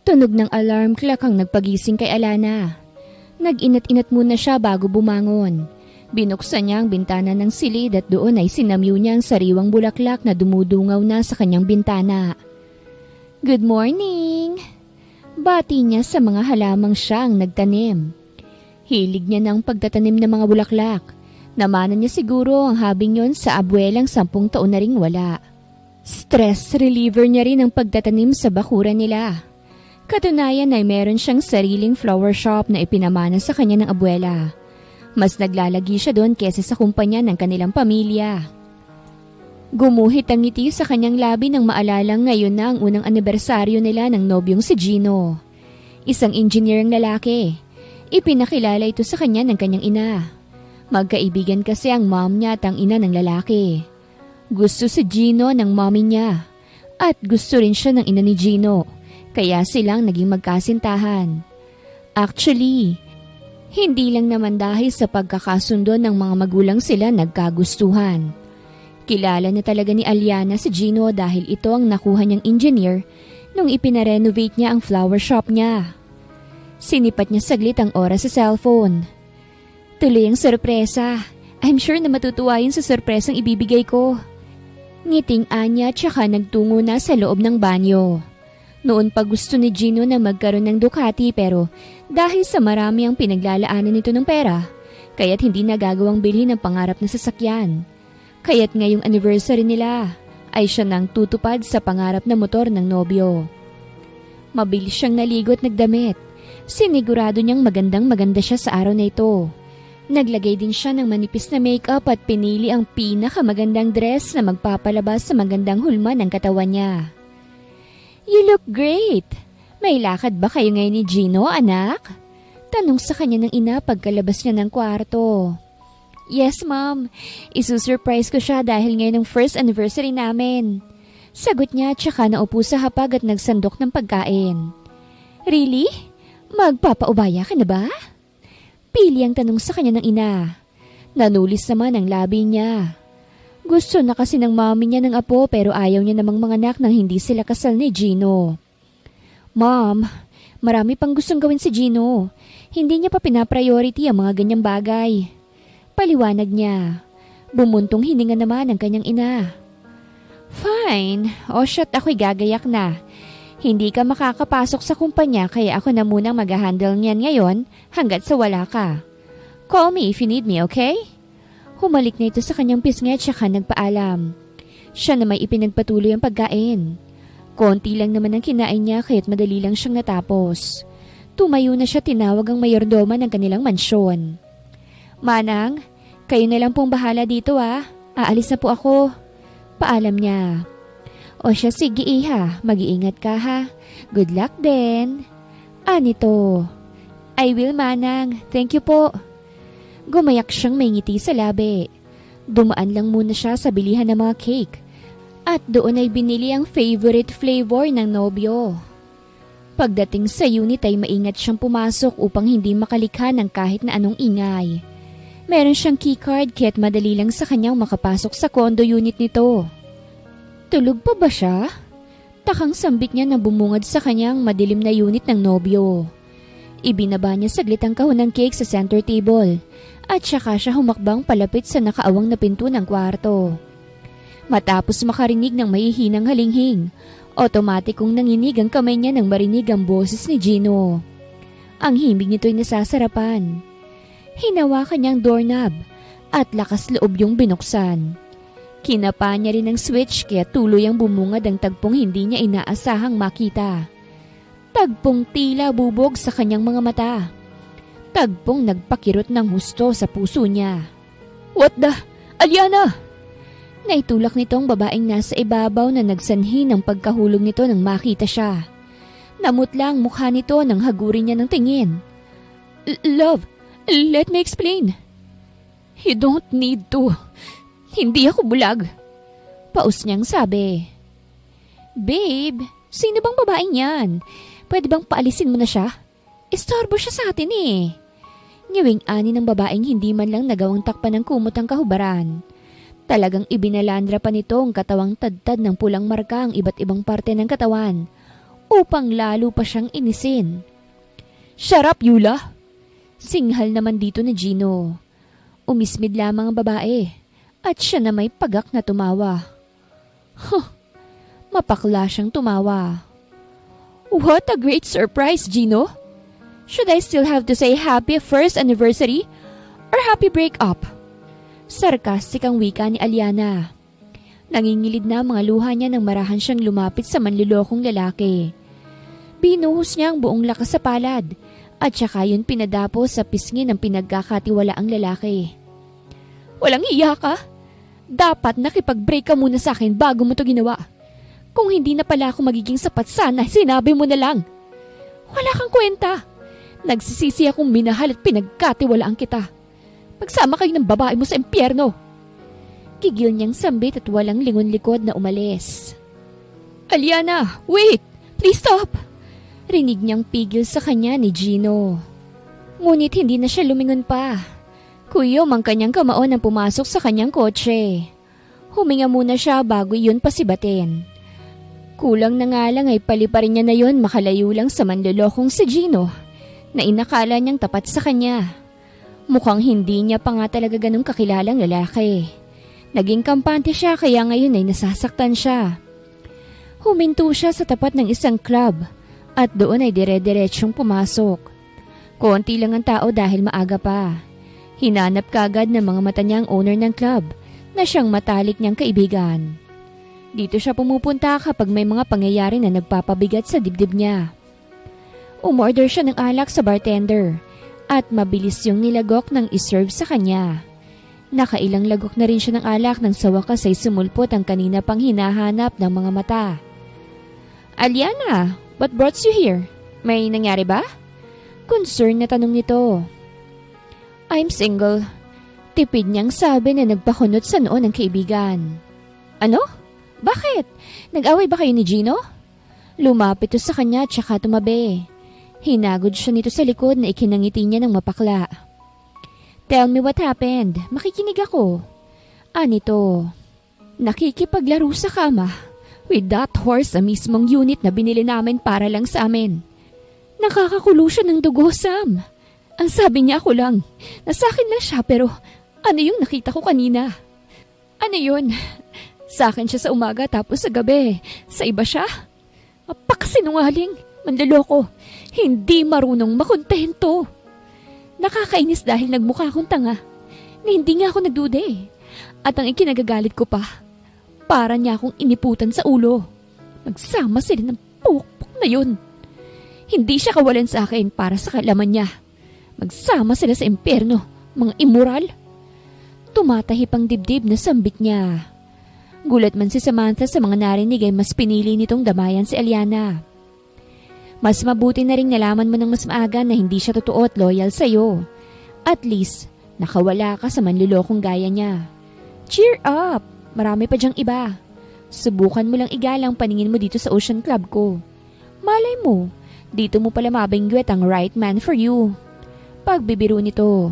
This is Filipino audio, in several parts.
Tunog ng alarm clock ang nagpagising kay Alana. Nag-inat-inat muna siya bago bumangon. Binuksan niya ang bintana ng silid at doon ay sinamyu niya ang sariwang bulaklak na dumudungaw na sa kanyang bintana. Good morning! Bati niya sa mga halamang siya ang nagtanim. Hilig niya ng pagtatanim ng mga bulaklak. Namanan niya siguro ang habing yon sa abuelang 10 taon na ring wala. Stress reliever niya rin ang pagtatanim sa bakuran nila. Katunayan ay meron siyang sariling flower shop na ipinamana sa kanya ng abuela. Mas naglalagi siya doon kesa sa kumpanya ng kanilang pamilya. Gumuhit ang ngiti sa kanyang labi nang maalalang ngayon na ang unang anibersaryo nila ng nobyong si Gino. Isang engineer ang lalaki. Ipinakilala ito sa kanya ng kanyang ina. Magkaibigan kasi ang mom niya at ang ina ng lalaki. Gusto si Gino ng mommy niya at gusto rin siya ng ina ni Gino. Kaya silang naging magkasintahan. Actually, hindi lang naman dahil sa pagkakasundo ng mga magulang sila nagkagustuhan. Kilala na talaga ni Aliana si Gino dahil ito ang nakuha niyang engineer nung ipinarenovate niya ang flower shop niya. Sinipat niya saglit ang oras sa cellphone. Tuloy ang sorpresa. I'm sure na matutuwa yun sa sorpresang ibibigay ko. Ngiting Anya tsaka nagtungo na sa loob ng banyo. Noon pa gusto ni Gino na magkaroon ng Ducati pero dahil sa marami ang pinaglalaanan nito ng pera, kaya't hindi nagagawang bilhin ang pangarap na sasakyan. Kaya't ngayong anniversary nila ay siya nang tutupad sa pangarap na motor ng nobyo. Mabilis siyang naligo at nagdamit. Sinigurado niyang magandang-maganda siya sa araw na ito. Naglagay din siya ng manipis na makeup at pinili ang pinakamagandang dress na magpapalabas sa magandang hulma ng katawan niya. You look great! May lakad ba kayo ngayon ni Gino, anak? Tanong sa kanya ng ina pagkalabas niya ng kwarto. Yes, ma'am. Isusurprise ko siya dahil ngayon ang first anniversary namin. Sagot niya tsaka naupo sa hapag at nagsandok ng pagkain. Really? Magpapaubaya ka na ba? Pili ang tanong sa kanya ng ina. Nanulis naman ang labi niya. Gusto na kasi ng mami niya ng apo pero ayaw niya namang manganak nang hindi sila kasal ni Gino. Mom, marami pang gustong gawin si Gino. Hindi niya pa pinapriority ang mga ganyang bagay. Paliwanag niya. Bumuntong hininga naman ang kanyang ina. Fine. O shit, ako'y gagayak na. Hindi ka makakapasok sa kumpanya kaya ako na munang mag-handle niyan ngayon hanggat sa wala ka. Call me if you need me, okay? Humalik na ito sa kanyang pisngi at saka nagpaalam. Siya na may ipinagpatuloy ang pagkain. Konti lang naman ang kinain niya kaya't madali lang siyang natapos. Tumayo na siya tinawag ang mayordoma ng kanilang mansyon. Manang, kayo na lang pong bahala dito Aalis na po ako. Paalam niya. O siya sige iha, mag-iingat ka ha. Good luck din. Anito. I will manang, thank you po. Gumayak siyang may ngiti sa labi. Dumaan lang muna siya sa bilihan ng mga cake. At doon ay binili ang favorite flavor ng nobyo. Pagdating sa unit ay maingat siyang pumasok upang hindi makalikha ng kahit na anong ingay. Meron siyang keycard kaya't madali lang sa kanyang makapasok sa condo unit nito. Tulog pa ba siya? Takang sambit niya na bumungad sa kanyang madilim na unit ng nobyo. Ibinaba niya saglit ang kahon ng cake sa center table at saka siya humakbang palapit sa nakaawang na pinto ng kwarto. Matapos makarinig ng mahihinang halinghing, otomatikong nanginig ang kamay niya nang marinig ang boses ni Gino. Ang himig nito'y nasasarapan. Hinawakan niya ang doorknob at lakas loob yung binuksan. Kinapa niya rin ang switch kaya tuloy ang bumungad ang tagpong hindi niya inaasahang makita. Tagpong tila bubog sa kanyang mga mata. Tagpong nagpakirot ng husto sa puso niya. What the? Aliana! Naitulak nitong babaeng nasa ibabaw na nagsanhi ng pagkahulog nito nang makita siya. Namutla ang mukha nito nang hagurin niya ng tingin. Love, let me explain. You don't need to. Hindi ako bulag. Paus niyang sabi. Babe, sino bang babaeng yan? Pwede bang paalisin mo na siya? Istorbo siya sa atin Ngiwing ani ng babaeng hindi man lang nagawang takpan ng kumot ang kahubaran. Talagang ibinalandra pa nito ang katawang tadtad ng pulang marka ang iba't ibang parte ng katawan upang lalo pa siyang inisin. "Shut up, Yula!" Singhal naman dito ni Gino. Umismid lamang ang babae at siya na may pagak na tumawa. Mapakla siyang tumawa. "What a great surprise, Gino! Should I still have to say happy first anniversary or happy breakup?" Sarkastik ang wika ni Aliana. Nangingilid na mga luha niya nang marahan siyang lumapit sa manlulokong lalaki. Binuhos niya ang buong lakas sa palad at saka yun pinadapo sa pisngi ng pinagkakatiwalaang lalaki. "Walang hiya ka? Dapat nakipag-break ka muna sa akin bago mo to ginawa. Kung hindi na pala ako magiging sapat sana, sinabi mo na lang. Wala kang kwenta. Nagsisisi akong minahal at pinagkatiwalaan kita. Pagsama kayo ng babae mo sa impyerno." Kigil niyang sambit at walang lingon-likod na umalis. "Aliana, wait! Please stop!" Rinig niyang pigil sa kanya ni Gino. Ngunit hindi na siya lumingon pa. Kuyom ang kanyang kamaon ang pumasok sa kanyang kotse. Huminga muna siya bago iyon pasibatin. Kulang na nga lang ay paliparin niya na yon makalayo lang sa manlolokong si Gino na inakala niyang tapat sa kanya. Mukhang hindi niya pa nga talaga ganun kakilalang lalaki. Naging kampante siya kaya ngayon ay nasasaktan siya. Huminto siya sa tapat ng isang club at doon ay dire-diretsyong pumasok. Konti lang ang tao dahil maaga pa. Hinanap kagad ng mga mata niya ang owner ng club na siyang matalik niyang kaibigan. Dito siya pumupunta kapag may mga pangyayari na nagpapabigat sa dibdib niya. Umorder siya ng alak sa bartender at mabilis yung nilagok ng iserve sa kanya. Nakailang lagok na rin siya ng alak nang sa wakas ay sumulpot ang kanina pang hinahanap ng mga mata. "Aliana, what brought you here? May nangyari ba?" Concern na tanong nito. "I'm single." Tipid niyang sabi na nagpakunot sa noo ng kaibigan. "Ano? Bakit? Nag-away ba kayo ni Gino?" Lumapit to sa kanya at saka tumabi. Hinagod siya nito sa likod na ikinangiti niya ng mapakla. "Tell me what happened. Makikinig ako." Anito, "Nakikipaglaro sa kama with that horse sa mismong unit na binili namin para lang sa amin. Nakakakulo siya ng dugo, Sam. Ang sabi niya ako lang, nasa akin lang siya pero ano yung nakita ko kanina? Ano yun? Sa akin siya sa umaga tapos sa gabi, sa iba siya? Apakasinungaling, manloloko, hindi marunong makontento. Nakakainis dahil nagmukha akong tanga na hindi nga ako nagduda eh. At ang ikinagagalit ko pa, para niya akong iniputan sa ulo. Nagsama sila ng pukpok na yun. Hindi siya kawalan sa akin para sa kalaman niya. Magsama sila sa impyerno, mga immoral." Tumatahip ang dibdib na sambit niya. Gulat man si Samantha sa mga narinig ay mas pinili nitong damayan si Aliana. "Mas mabuti na rin nalaman mo ng mas maaga na hindi siya totoo at loyal sa'yo. At least, nakawala ka sa manlulokong gaya niya. Cheer up! Marami pa diyang iba. Subukan mo lang igalang paningin mo dito sa Ocean Club ko. Malay mo, dito mo pala mabinggwet ang right man for you." Pagbibiro nito.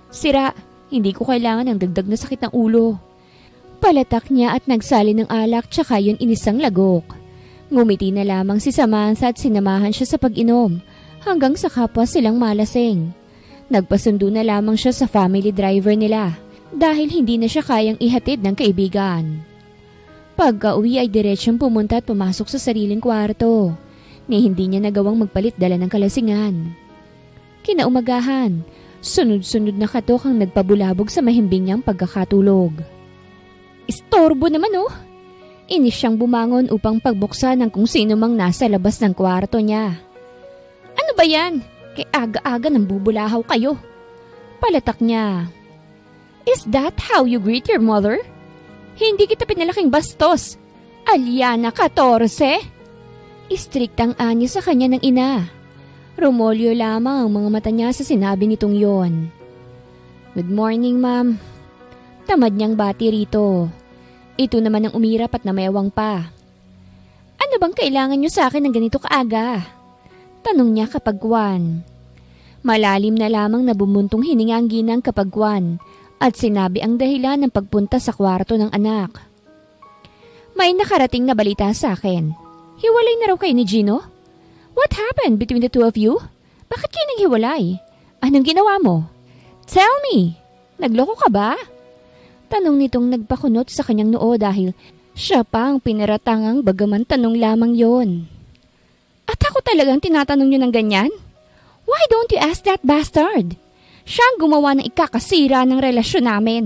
"Sira, hindi ko kailangan ng dagdag na sakit ng ulo." Palatak niya at nagsali ng alak tsaka yun inisang lagok. Ngumiti na lamang si Samantha at sinamahan siya sa pag-inom hanggang sa kapwa silang malasing. Nagpasundo na lamang siya sa family driver nila dahil hindi na siya kayang ihatid ng kaibigan. Pagka-uwi ay diretsyong pumunta at pumasok sa sariling kwarto ni hindi niya nagawang magpalit dala ng kalasingan. Kinaumagahan, sunod-sunod na katok ang nagpabulabog sa mahimbing niyang pagkakatulog. Istorbo naman oh! Inis siyang bumangon upang pagbuksan ng kung sino mang nasa labas ng kwarto niya. "Ano ba yan? Kay aga-aga nang bubulahaw kayo." Palatak niya. "Is that how you greet your mother? Hindi kita pinalaking bastos. Aliana 14? Istriktang anya sa kanya ng ina. Rumolyo lamang ang mga mata niya sa sinabi nitong yon. "Good morning, ma'am." Tamad niyang bati rito. Ito naman ang umirap at namayawang pa. "Ano bang kailangan niyo sa akin ng ganito kaaga?" Tanong niya kapag Malalim na lamang na bumuntong hininga ang ginang kapag at sinabi ang dahilan ng pagpunta sa kwarto ng anak. May nakarating na balita sa akin. Hiwalay na raw kayo ni Gino? What happened between the two of you? Bakit kayo naghiwalay? Anong ginawa mo? Tell me! Nagloko ka ba? Tanong nitong nagpakunot sa kanyang noo dahil siya pa ang pinaratangang bagaman tanong lamang yon. At ako talagang tinatanong niyo ng ganyan? Why don't you ask that bastard? Siya ang gumawa ng ikakasira ng relasyon namin.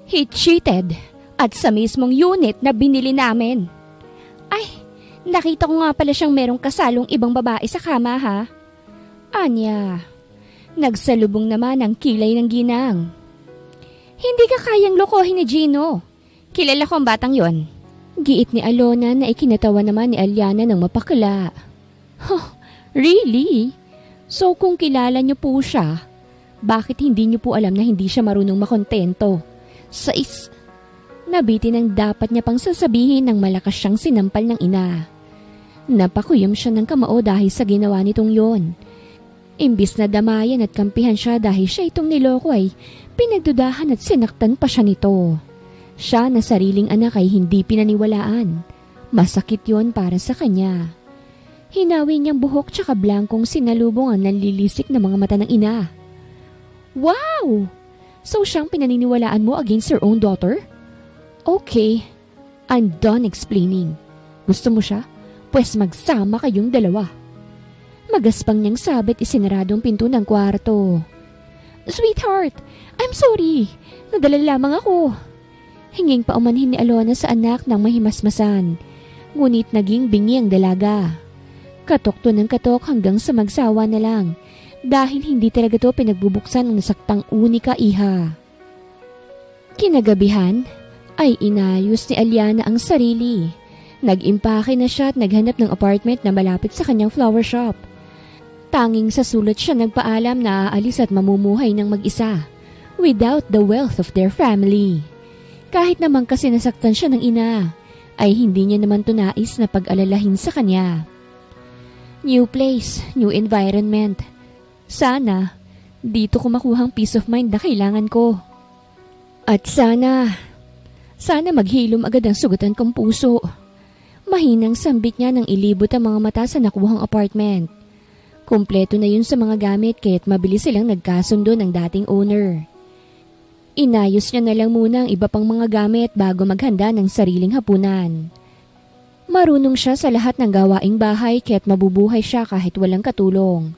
He cheated at sa mismong unit na binili namin. Ay, nakita ko nga pala siyang merong kasalong ibang babae sa kama ha. Anya, nagsalubong naman ang kilay ng ginang. Hindi ka kayang lokohin ni Gino. Kilala ko ang batang yon. Giit ni Alona na ikinatawa naman ni Aliana ng mapakala. Huh, really? So kung kilala niyo po siya, bakit hindi niyo po alam na hindi siya marunong makontento? Nabitin ang dapat niya pang sasabihin nang malakas siyang sinampal ng ina. Napakuyom siya ng kamao dahil sa ginawa nitong yon. Imbis na damayan at kampihan siya dahil siya itong niloko ay pinagdudahan at sinaktan pa siya nito. Siya na sariling anak ay hindi pinaniwalaan. Masakit yon para sa kanya. Hinawi niyang buhok tsaka blangkong sinalubong ang nanlilisik na mga mata ng ina. Wow! So siyang pinaniniwalaan mo against your own daughter? Okay, I'm done explaining. Gusto mo siya? Pwes magsama kayong dalawa. Magaspang niyang sabit isineradong pinto ng kwarto. Sweetheart, I'm sorry. Nadala lamang ako. Hinging paumanhin ni Alona sa anak ng mahimasmasan. Ngunit naging bingi ang dalaga. Katok to ng katok hanggang sa magsawa na lang. Dahil hindi talaga to pinagbubuksan ng nasaktang unika iha. Kinagabihan ay inayos ni Aliana ang sarili. Nag-impake na siya at naghanap ng apartment na malapit sa kanyang flower shop. Tanging sa sulat siya nagpaalam na aalis at mamumuhay ng mag-isa without the wealth of their family. Kahit naman kasi nasaktan siya ng ina, ay hindi niya naman tunais na pag-alalahin sa kanya. New place, new environment. Sana, dito ko makuhang peace of mind na kailangan ko. At sana maghilom agad ang sugatan kong puso. Mahinang sambit niya nang ilibot ang mga mata sa nakuhang apartment. Kumpleto na yun sa mga gamit kaya't mabilis silang nagkasundo ng dating owner. Inayos niya na lang muna ang iba pang mga gamit bago maghanda ng sariling hapunan. Marunong siya sa lahat ng gawaing bahay kaya't mabubuhay siya kahit walang katulong.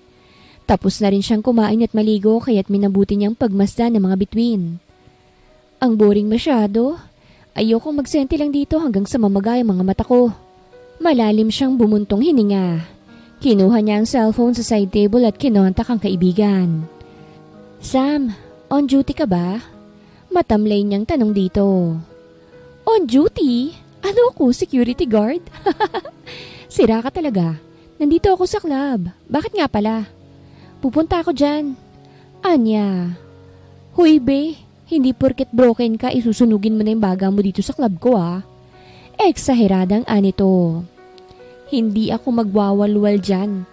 Tapos na rin siyang kumain at maligo kaya't minabuti niyang pagmasdan ng mga bituin. Ang boring masyado. Ayoko magsenti lang dito hanggang sa mamagay ang mga mata ko. Malalim siyang bumuntong hininga. Kinuha niya ang cellphone sa side table at kinontak ang kaibigan. Sam, on duty ka ba? Matamlay niyang tanong dito. On duty? Ano ako, security guard? Sira ka talaga. Nandito ako sa club. Bakit nga pala? Pupunta ako dyan. Anya. Huy be, hindi porket broken ka isusunugin mo na yung baga mo dito sa club ko ah. Eksaheradang anito. Hindi ako magwawalwal dyan.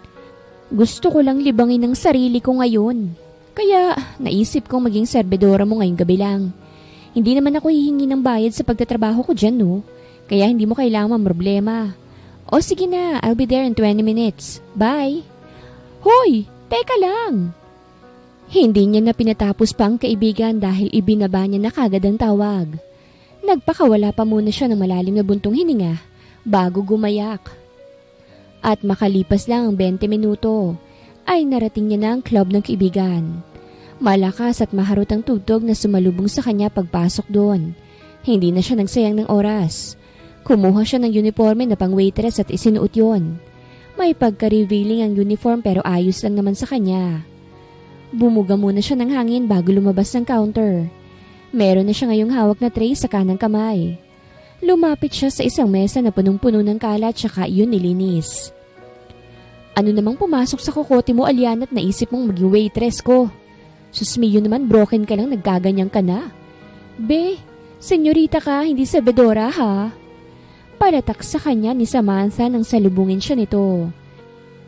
Gusto ko lang libangin ang sarili ko ngayon. Kaya naisip kong maging serbedora mo ngayong gabi lang. Hindi naman ako hihingi ng bayad sa pagtatrabaho ko dyan no. Kaya hindi mo kailangan mamroblema. O sige na, I'll be there in 20 minutes. Bye. Hoy, teka lang. Hindi niya na pinatapos pa ang kaibigan dahil ibinaba niya na kagad ang tawag. Nagpakawala pa muna siya ng malalim na buntong hininga bago gumayak. At makalipas lang ang 20 minuto, ay narating niya na ang club ng kaibigan. Malakas at maharot ang tugtog na sumalubong sa kanya pagpasok doon. Hindi na siya nagsayang ng oras. Kumuha siya ng uniforme na pang waitress at isinuot yon. May pagka-revealing ang uniform pero ayos lang naman sa kanya. Bumuga muna siya ng hangin bago lumabas ng counter. Meron na siya ngayong hawak na tray sa kanang kamay. Lumapit siya sa isang mesa na punong-puno ng kalat tsaka iyon nilinis. Ano namang pumasok sa kokote mo, Aliana, at naisip mong maging waitress ko? Susmiyo naman, broken ka lang, nagkaganyang ka na. Be, senyorita ka, hindi sabedora ha? Palatak sa kanya ni Samantha nang salubungin siya nito.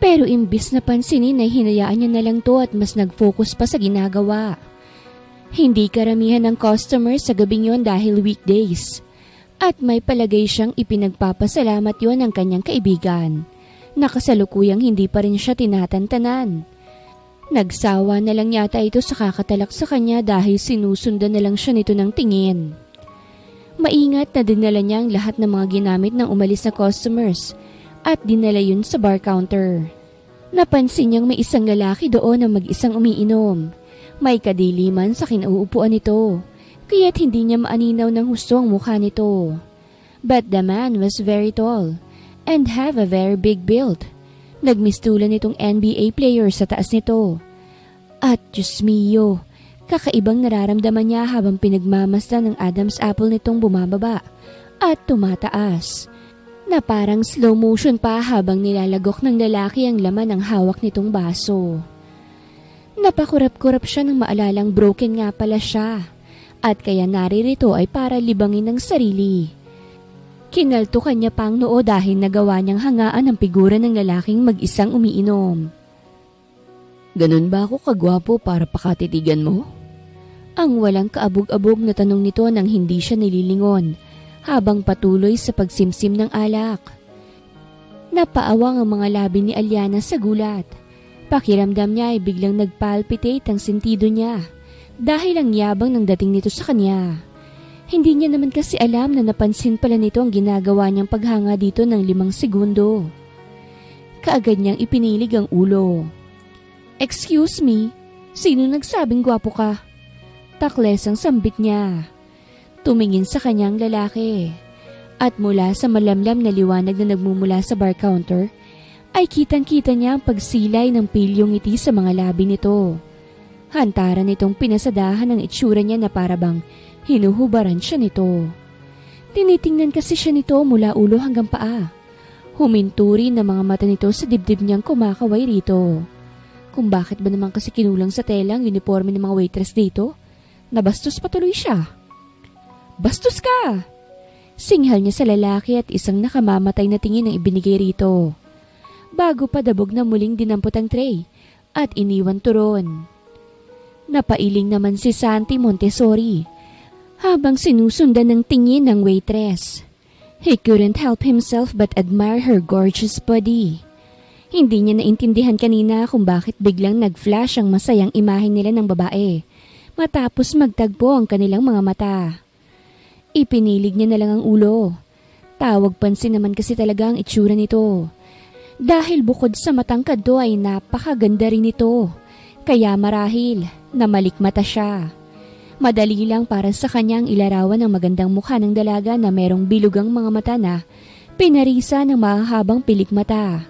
Pero imbis na pansinin ay hinayaan niya na lang to at mas nag-focus pa sa ginagawa. Hindi karamihan ng customers sa gabing yon dahil weekdays. At may palagay siyang ipinagpapasalamat yon ng kanyang kaibigan. Nakasalukuyang hindi pa rin siya tinatantanan. Nagsawa na lang yata ito sa kakatalak sa kanya dahil sinusundan na lang siya nito ng tingin. Maingat na dinala niya ang lahat ng mga ginamit ng umalis na customers at dinala yun sa bar counter. Napansin niyang may isang lalaki doon na mag-isang umiinom. May kadiliman sa kinauupuan nito. Kaya't hindi niya maaninaw ng husto ang mukha nito. But the man was very tall and have a very big build. Nagmistulan itong NBA player sa taas nito. At Diyos mio, kakaibang nararamdaman niya habang pinagmamasdan ng Adam's apple nitong bumababa at tumataas. Na parang slow motion pa habang nilalagok ng lalaki ang laman ng hawak nitong baso. Napakurap-kurap siya nang maalalang broken nga pala siya. At kaya naririto ay para libangin ng sarili. Kinaltukan niya pa ang noo dahil nagawa niyang hangaan ang figura ng lalaking mag-isang umiinom. Ganun ba ako kagwapo para pakatitigan mo? Ang walang kaabog-abog na tanong nito nang hindi siya nililingon habang patuloy sa pagsimsim ng alak. Napaawang ang mga labi ni Aliana sa gulat. Pakiramdam niya ay biglang nagpalpitate ang sentido niya. Dahil ang yabang ng dating nito sa kanya. Hindi niya naman kasi alam na napansin pala nito ang ginagawa niyang paghanga dito ng 5 segundo. Kaagad niyang ipinilig ang ulo. Excuse me, sino nagsabing gwapo ka? Takles ang sambit niya. Tumingin sa kanyang lalaki. At mula sa malamlam na liwanag na nagmumula sa bar counter, ay kitang-kita niya ang pagsilay ng pilyong ngiti sa mga labi nito. Hantaran nitong pinasadahan ang itsura niya na parabang hinuhubaran siya nito. Tinitingnan kasi siya nito mula ulo hanggang paa. Huminturi na mga mata nito sa dibdib niyang kumakaway rito. Kung bakit ba naman kasi kinulang sa tela ang uniforme ng mga waitress dito, nabastos patuloy siya. Bastos ka! Singhal niya sa lalaki at isang nakamamatay na tingin ang ibinigay rito. Bago pa dabog na muling dinampot ang tray at iniwan turon. Napailing naman si Santi Montessori habang sinusundan ng tingin ng waitress. He couldn't help himself but admire her gorgeous body. Hindi niya naintindihan kanina kung bakit biglang nag-flash ang masayang imahe nila ng babae matapos magtagpo ang kanilang mga mata. Ipinilig niya na lang ang ulo. Tawag pansin naman kasi talaga ang itsura nito. Dahil bukod sa matangkad do ay napakaganda rin ito. Kaya marahil na malikmata siya. Madali lang para sa kanyang ilarawan ang magandang mukha ng dalaga na merong bilugang mga mata na pinarisa ng mahahabang pilikmata.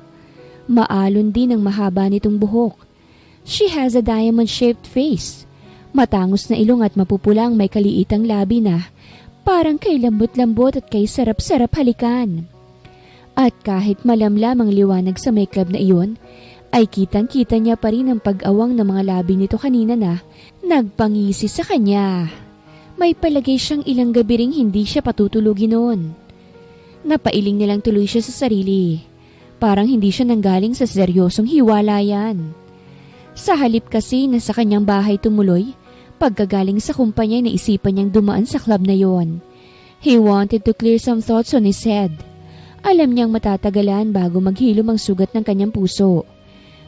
Maalon din ang mahaba nitong buhok. She has a diamond-shaped face. Matangos na ilong at mapupulang may kaliitang labi na parang kay lambot-lambot at kay sarap-sarap halikan. At kahit malamlam ang liwanag sa may club na iyon, ay kitang-kita niya pa rin ang pag-awang ng mga labi nito kanina na nagpangisi sa kanya. May palagay siyang ilang gabi ring hindi siya patutulugin noon. Napailing nilang tuloy siya sa sarili. Parang hindi siya nanggaling sa seryosong hiwalayan. Sa halip kasi na sa kanyang bahay tumuloy, pagkagaling sa kumpanya naisipan niyang dumaan sa club na yon. He wanted to clear some thoughts on his head. Alam niyang matatagalan bago maghilom ang sugat ng kanyang puso.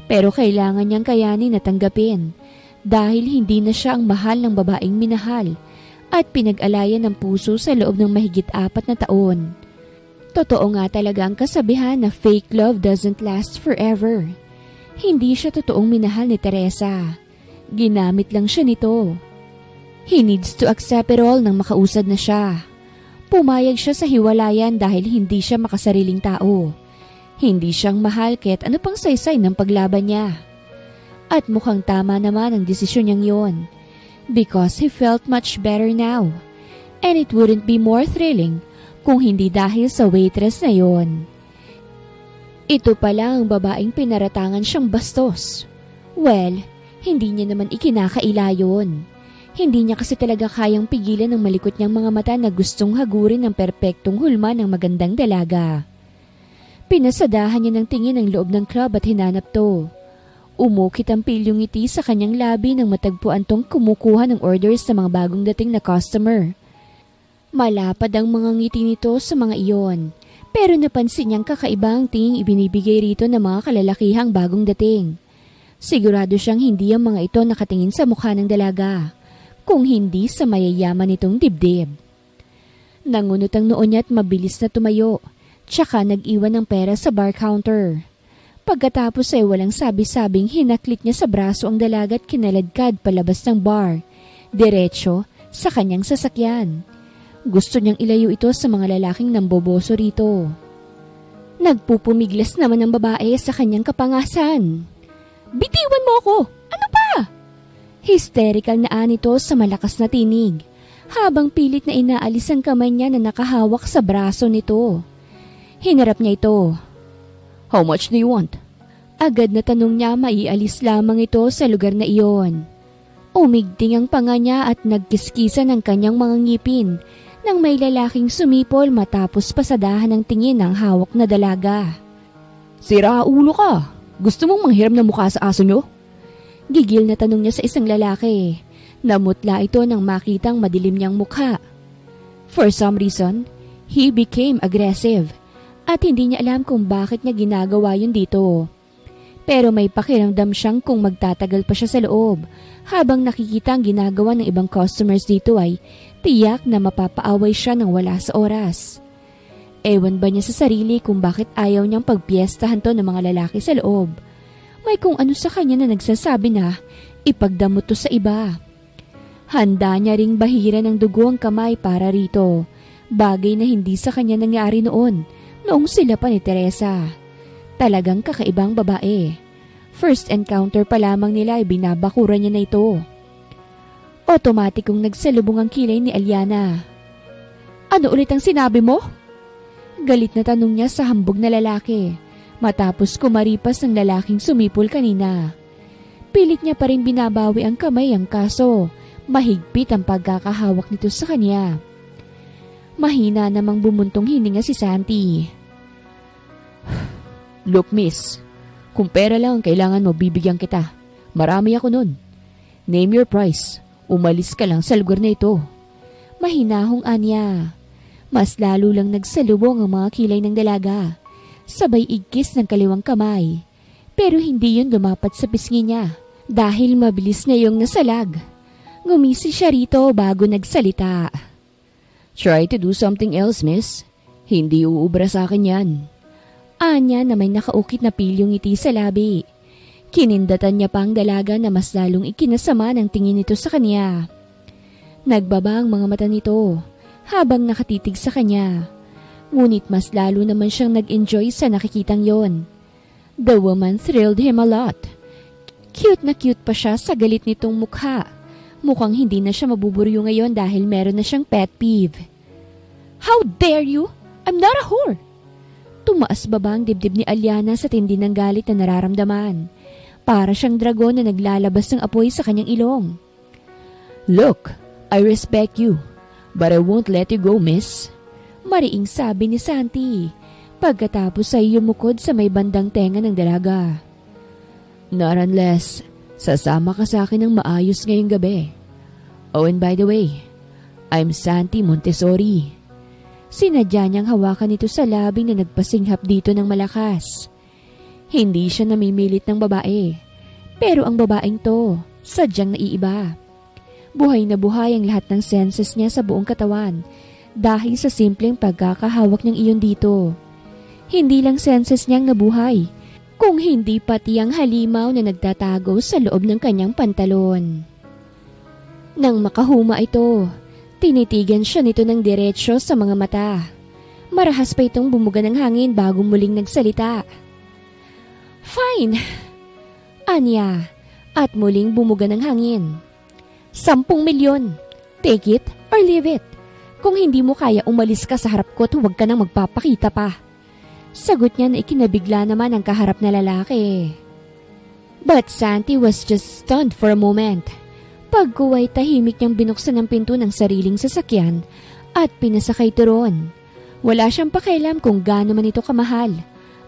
Pero kailangan niyang kayanin at tanggapin dahil hindi na siya ang mahal ng babaeng minahal at pinag-alayan ng puso sa loob ng mahigit 4 na taon. Totoo nga talaga ang kasabihan na fake love doesn't last forever. Hindi siya totoong minahal ni Teresa. Ginamit lang siya nito. He needs to accept it all nang makausad na siya. Pumayag siya sa hiwalayan dahil hindi siya makasariling tao. Hindi siyang mahal kahit ano pang saysay ng paglaban niya. At mukhang tama naman ang desisyon niyang yon. Because he felt much better now. And it wouldn't be more thrilling kung hindi dahil sa waitress na yon. Ito pala ang babaeng pinaratangan siyang bastos. Well, hindi niya naman ikinakaila yon. Hindi niya kasi talaga kayang pigilan ng malikot niyang mga mata na gustong hagurin ang perpektong hulma ng magandang dalaga. Pinasadahan niya ng tingin ang loob ng club at hinanap to. Umukit ang pilyong ngiti sa kanyang labi nang matagpuan tong kumukuha ng orders sa mga bagong dating na customer. Malapad ang mga ngiti nito sa mga iyon, pero napansin niyang kakaibang tinging ibinibigay rito ng mga kalalakihang bagong dating. Sigurado siyang hindi ang mga ito nakatingin sa mukha ng dalaga, kung hindi sa mayayaman nitong dibdib. Nangunot ang noo niya at mabilis na tumayo, tsaka nag-iwan ng pera sa bar counter. Pagkatapos ay walang sabi-sabing hinaklit niya sa braso ang dalaga at kinaladkad palabas ng bar, diretso sa kanyang sasakyan. Gusto niyang ilayo ito sa mga lalaking namboboso rito. Nagpupumiglas naman ang babae sa kanyang kapangasan. "Bitiwan mo ako! Ano pa?" Hysterical na anito sa malakas na tinig, habang pilit na inaalis ang kamay niya na nakahawak sa braso nito. Hinarap niya ito. "How much do you want?" Agad na tanong niya, maialis lamang ito sa lugar na iyon. Umigting ang panga niya at nagkiskisan ang kanyang mga ngipin nang may lalaking sumipol matapos pasadahan ng tingin ng hawak na dalaga. "Sira ulo ka! Gusto mong manghiram ng mukha sa aso nyo?" Gigil na tanong niya sa isang lalaki. Namutla ito nang makitang madilim niyang mukha. For some reason, he became aggressive. At hindi niya alam kung bakit niya ginagawa yun dito. Pero may pakiramdam siyang kung magtatagal pa siya sa loob, habang nakikita ang ginagawa ng ibang customers dito ay tiyak na mapapaaway siya ng wala sa oras. Ewan ba niya sa sarili kung bakit ayaw niyang pagpiestahan to ng mga lalaki sa loob. May kung ano sa kanya na nagsasabi na ipagdamot to sa iba. Handa niya ring bahira ng dugo ang kamay para rito, bagay na hindi sa kanya nangyari noon sila pa ni Teresa. Talagang kakaibang babae. First encounter pa lamang nila ay binabakuran niya na ito. Otomatikong nagsalubong ang kilay ni Aliana. "Ano ulit ang sinabi mo?" Galit na tanong niya sa hambog na lalaki, matapos kumaripas ng lalaking sumipol kanina. Pilit niya pa rin binabawi ang kamay, ang kaso mahigpit ang pagkakahawak nito sa kanya. Mahina namang bumuntong hininga si Santi. "Look miss, kung pera lang ang kailangan mo, bibigyan kita. Marami ako nun. Name your price. Umalis ka lang sa lugar na ito." Mahinahong anya. Mas lalo lang nagsalubong ang mga kilay ng dalaga. Sabay igkis ng kaliwang kamay. Pero hindi yun lumapat sa pisngi niya dahil mabilis na yung nasalag. Ngumisi siya rito bago nagsalita. "Try to do something else, miss. Hindi uubra sa akin yan." Anya na may nakaukit na pilyong ngiti sa labi. Kinindatan niya pa ang dalaga na mas lalong ikinasama ng tingin nito sa kanya. Nagbaba ang mga mata nito habang nakatitig sa kanya. Ngunit mas lalo naman siyang nag-enjoy sa nakikitang yon. The woman thrilled him a lot. Cute na cute pa siya sa galit nitong mukha. Mukhang hindi na siya mabuburyo ngayon dahil meron na siyang pet peeve. "How dare you? I'm not a whore!" Tumaas baba ang dibdib ni Aliana sa tindi ng galit na nararamdaman. Para siyang dragon na naglalabas ng apoy sa kanyang ilong. "Look, I respect you, but I won't let you go, miss." Mariing sabi ni Santi, pagkatapos ay yumukod sa may bandang tenga ng dalaga. "Not unless sasama ka sa akin ng maayos ngayong gabi. Oh, and by the way, I'm Santi Montessori." Sinadya niyang hawakan ito sa labi na nagpasinghap dito ng malakas. Hindi siya namimilit ng babae, pero ang babaeng to, sadyang naiiba. Buhay na buhay ang lahat ng senses niya sa buong katawan dahil sa simpleng pagkakahawak niyang iyon dito. Hindi lang senses niyang nabuhay, kung hindi pati ang halimaw na nagtatago sa loob ng kanyang pantalon. Nang makahuma ito, tinitigan siya nito ng diretsyo sa mga mata. Marahas pa itong bumuga ng hangin bago muling nagsalita. "Fine," anya, at muling bumuga ng hangin. 10 milyon. Take it or leave it. Kung hindi mo kaya, umalis ka sa harap ko at huwag ka nang magpapakita pa. Sagot niya na ikinabigla naman ang kaharap na lalaki. But Santi was just stunned for a moment. Pagkuway tahimik niyang binuksan ang pinto ng sariling sasakyan at pinasakay ito roon. Wala siyang pakialam kung gaano man ito kamahal.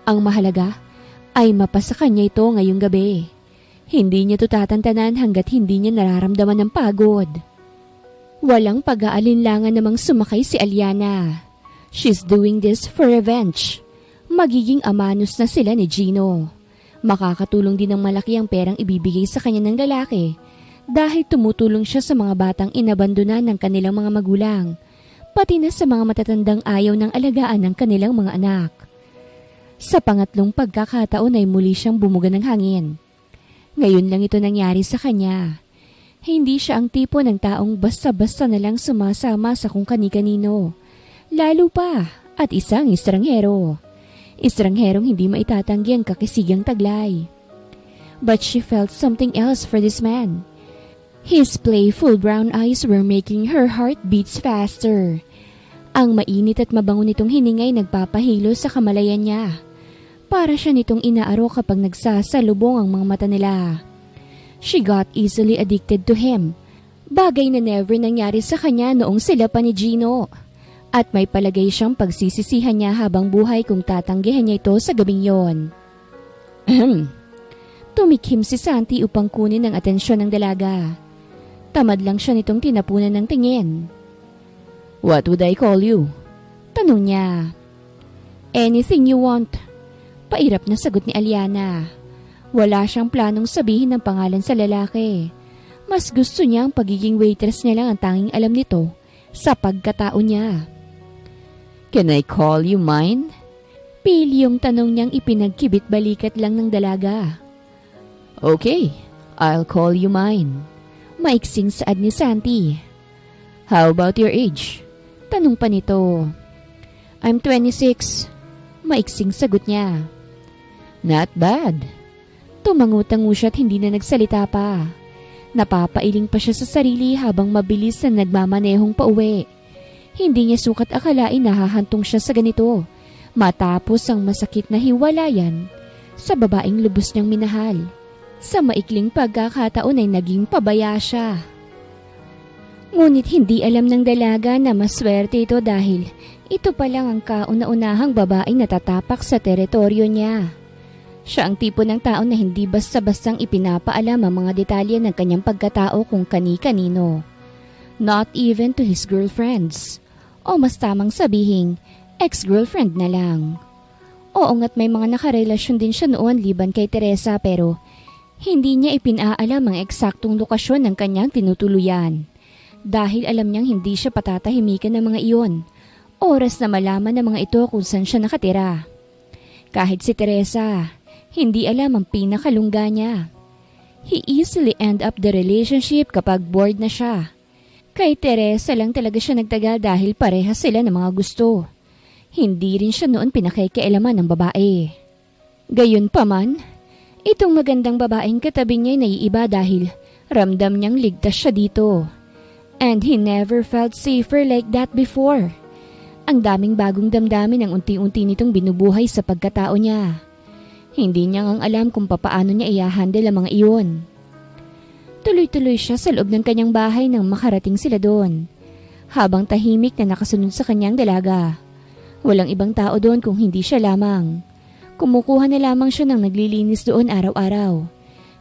Ang mahalaga ay mapasa kanya ito ngayong gabi. Hindi niya to tatantanan hanggat hindi niya nararamdaman ng pagod. Walang pag-aalinlangan namang sumakay si Aliana. She's doing this for revenge. Magiging amanos na sila ni Gino. Makakatulong din ng malaki ang perang ibibigay sa kanya ng lalaki dahil tumutulong siya sa mga batang inabandonan ng kanilang mga magulang, pati na sa mga matatandang ayaw ng alagaan ng kanilang mga anak. Sa pangatlong pagkakataon ay muli siyang bumuga ng hangin. Ngayon lang ito nangyari sa kanya. Hindi siya ang tipo ng taong basta-basta na lang sumasama sa kung kani-kanino. Lalo pa at isang estranghero. Estrangherong hindi maitatanggi ang kakisigang taglay. But she felt something else for this man. His playful brown eyes were making her heart beats faster. Ang mainit at mabango nitong hiningay nagpapahilo sa kamalayan niya. Para siya nitong inaaro kapag nagsasalubong ang mga mata nila. She got easily addicted to him. Bagay na never nangyari sa kanya noong sila pa ni Gino. At may palagay siyang pagsisisihan niya habang buhay kung tatanggihan niya ito sa gabing yon. Tumikhim si Santi upang kunin ang atensyon ng dalaga. Tamad lang siya nitong tinapunan ng tingin. "What would I call you?" Tanong niya. "Anything you want." Pairap na sagot ni Aliana. Wala siyang planong sabihin ng pangalan sa lalaki. Mas gusto niya ang pagiging waitress niya lang ang tanging alam nito sa pagkatao niya. "Can I call you mine?" Pilyong tanong niyang ipinagkibit balikat lang ng dalaga. "Okay, I'll call you mine." Maiksing saad ni Santi. "How about your age?" Tanong pa nito. "I'm 26. Maiksing sagot niya. "Not bad." Tumangutango siya at hindi na nagsalita pa. Napapailing pa siya sa sarili habang mabilis na nagmamanehong pauwi. Hindi niya sukat akalain na hahantong siya sa ganito matapos ang masakit na hiwalayan sa babaeng lubos niyang minahal. Sa maikling pagkakataon ay naging pabaya siya. Ngunit hindi alam ng dalaga na maswerte ito dahil ito pa lang ang kauna-unahang babaeng natatapak sa teritoryo niya. Siya ang tipo ng tao na hindi basta-bastang ipinapaalam ang mga detalye ng kanyang pagkatao kung kani-kanino. Not even to his girlfriends. O mas tamang sabihin, ex-girlfriend na lang. Oo nga't may mga nakarelasyon din siya noon liban kay Teresa pero hindi niya ipinaalam ang eksaktong lokasyon ng kanyang tinutuluyan. Dahil alam niyang hindi siya patatahimikan ng mga iyon. Oras na malaman ng mga ito kung saan siya nakatira. Kahit si Teresa, hindi alam ang pinakalungga niya. He easily end up the relationship kapag bored na siya. Kay Teresa lang talaga siya nagtagal dahil parehas sila ng mga gusto. Hindi rin siya noon pinakikialaman ng babae. Gayunpaman, itong magandang babaeng katabi niya ay naiiba dahil ramdam niyang ligtas siya dito. And he never felt safer like that before. Ang daming bagong damdamin ang unti-unti nitong binubuhay sa pagkatao niya. Hindi niya ngang alam kung papaano niya i-handle ang mga iyon. Tuloy-tuloy siya sa loob ng kanyang bahay nang makarating sila doon. Habang tahimik na nakasunod sa kanyang dalaga. Walang ibang tao doon kung hindi siya lamang. Kumukuha na lamang siya ng naglilinis doon araw-araw.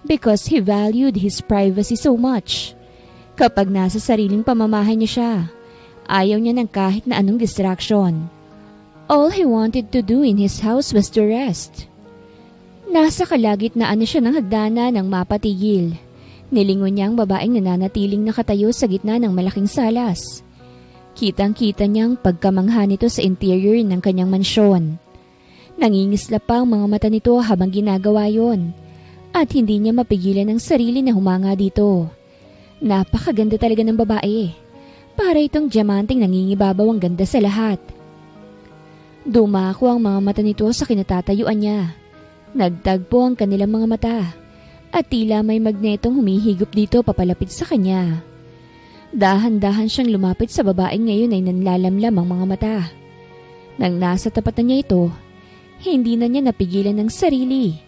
Because he valued his privacy so much. Kapag nasa sariling pamamahay niya siya, ayaw niya ng kahit na anong distraction. All he wanted to do in his house was to rest. Nasa kalagitnaan na siya ng hagdana nang mapatigil. Nilingon niya ang babaeng nananatiling nakatayo sa gitna ng malaking salas. Kitang-kita niyang pagkamangha nito sa interior ng kanyang mansyon. Nangingisla pa ang mga mata nito habang ginagawa yon. At hindi niya mapigilan ang sarili na humanga dito. Napakaganda talaga ng babae. Para itong diamanteng nangingibabaw ang ganda sa lahat. Dumako ang mga mata nito sa kinatatayuan niya. Nagtagpo ang kanilang mga mata. At tila may magnetong humihigop dito papalapit sa kanya. Dahan-dahan siyang lumapit sa babaeng ngayon ay nanlalamlam ang mga mata. Nang nasa tapat na niya ito, hindi na niya napigilan ng sarili.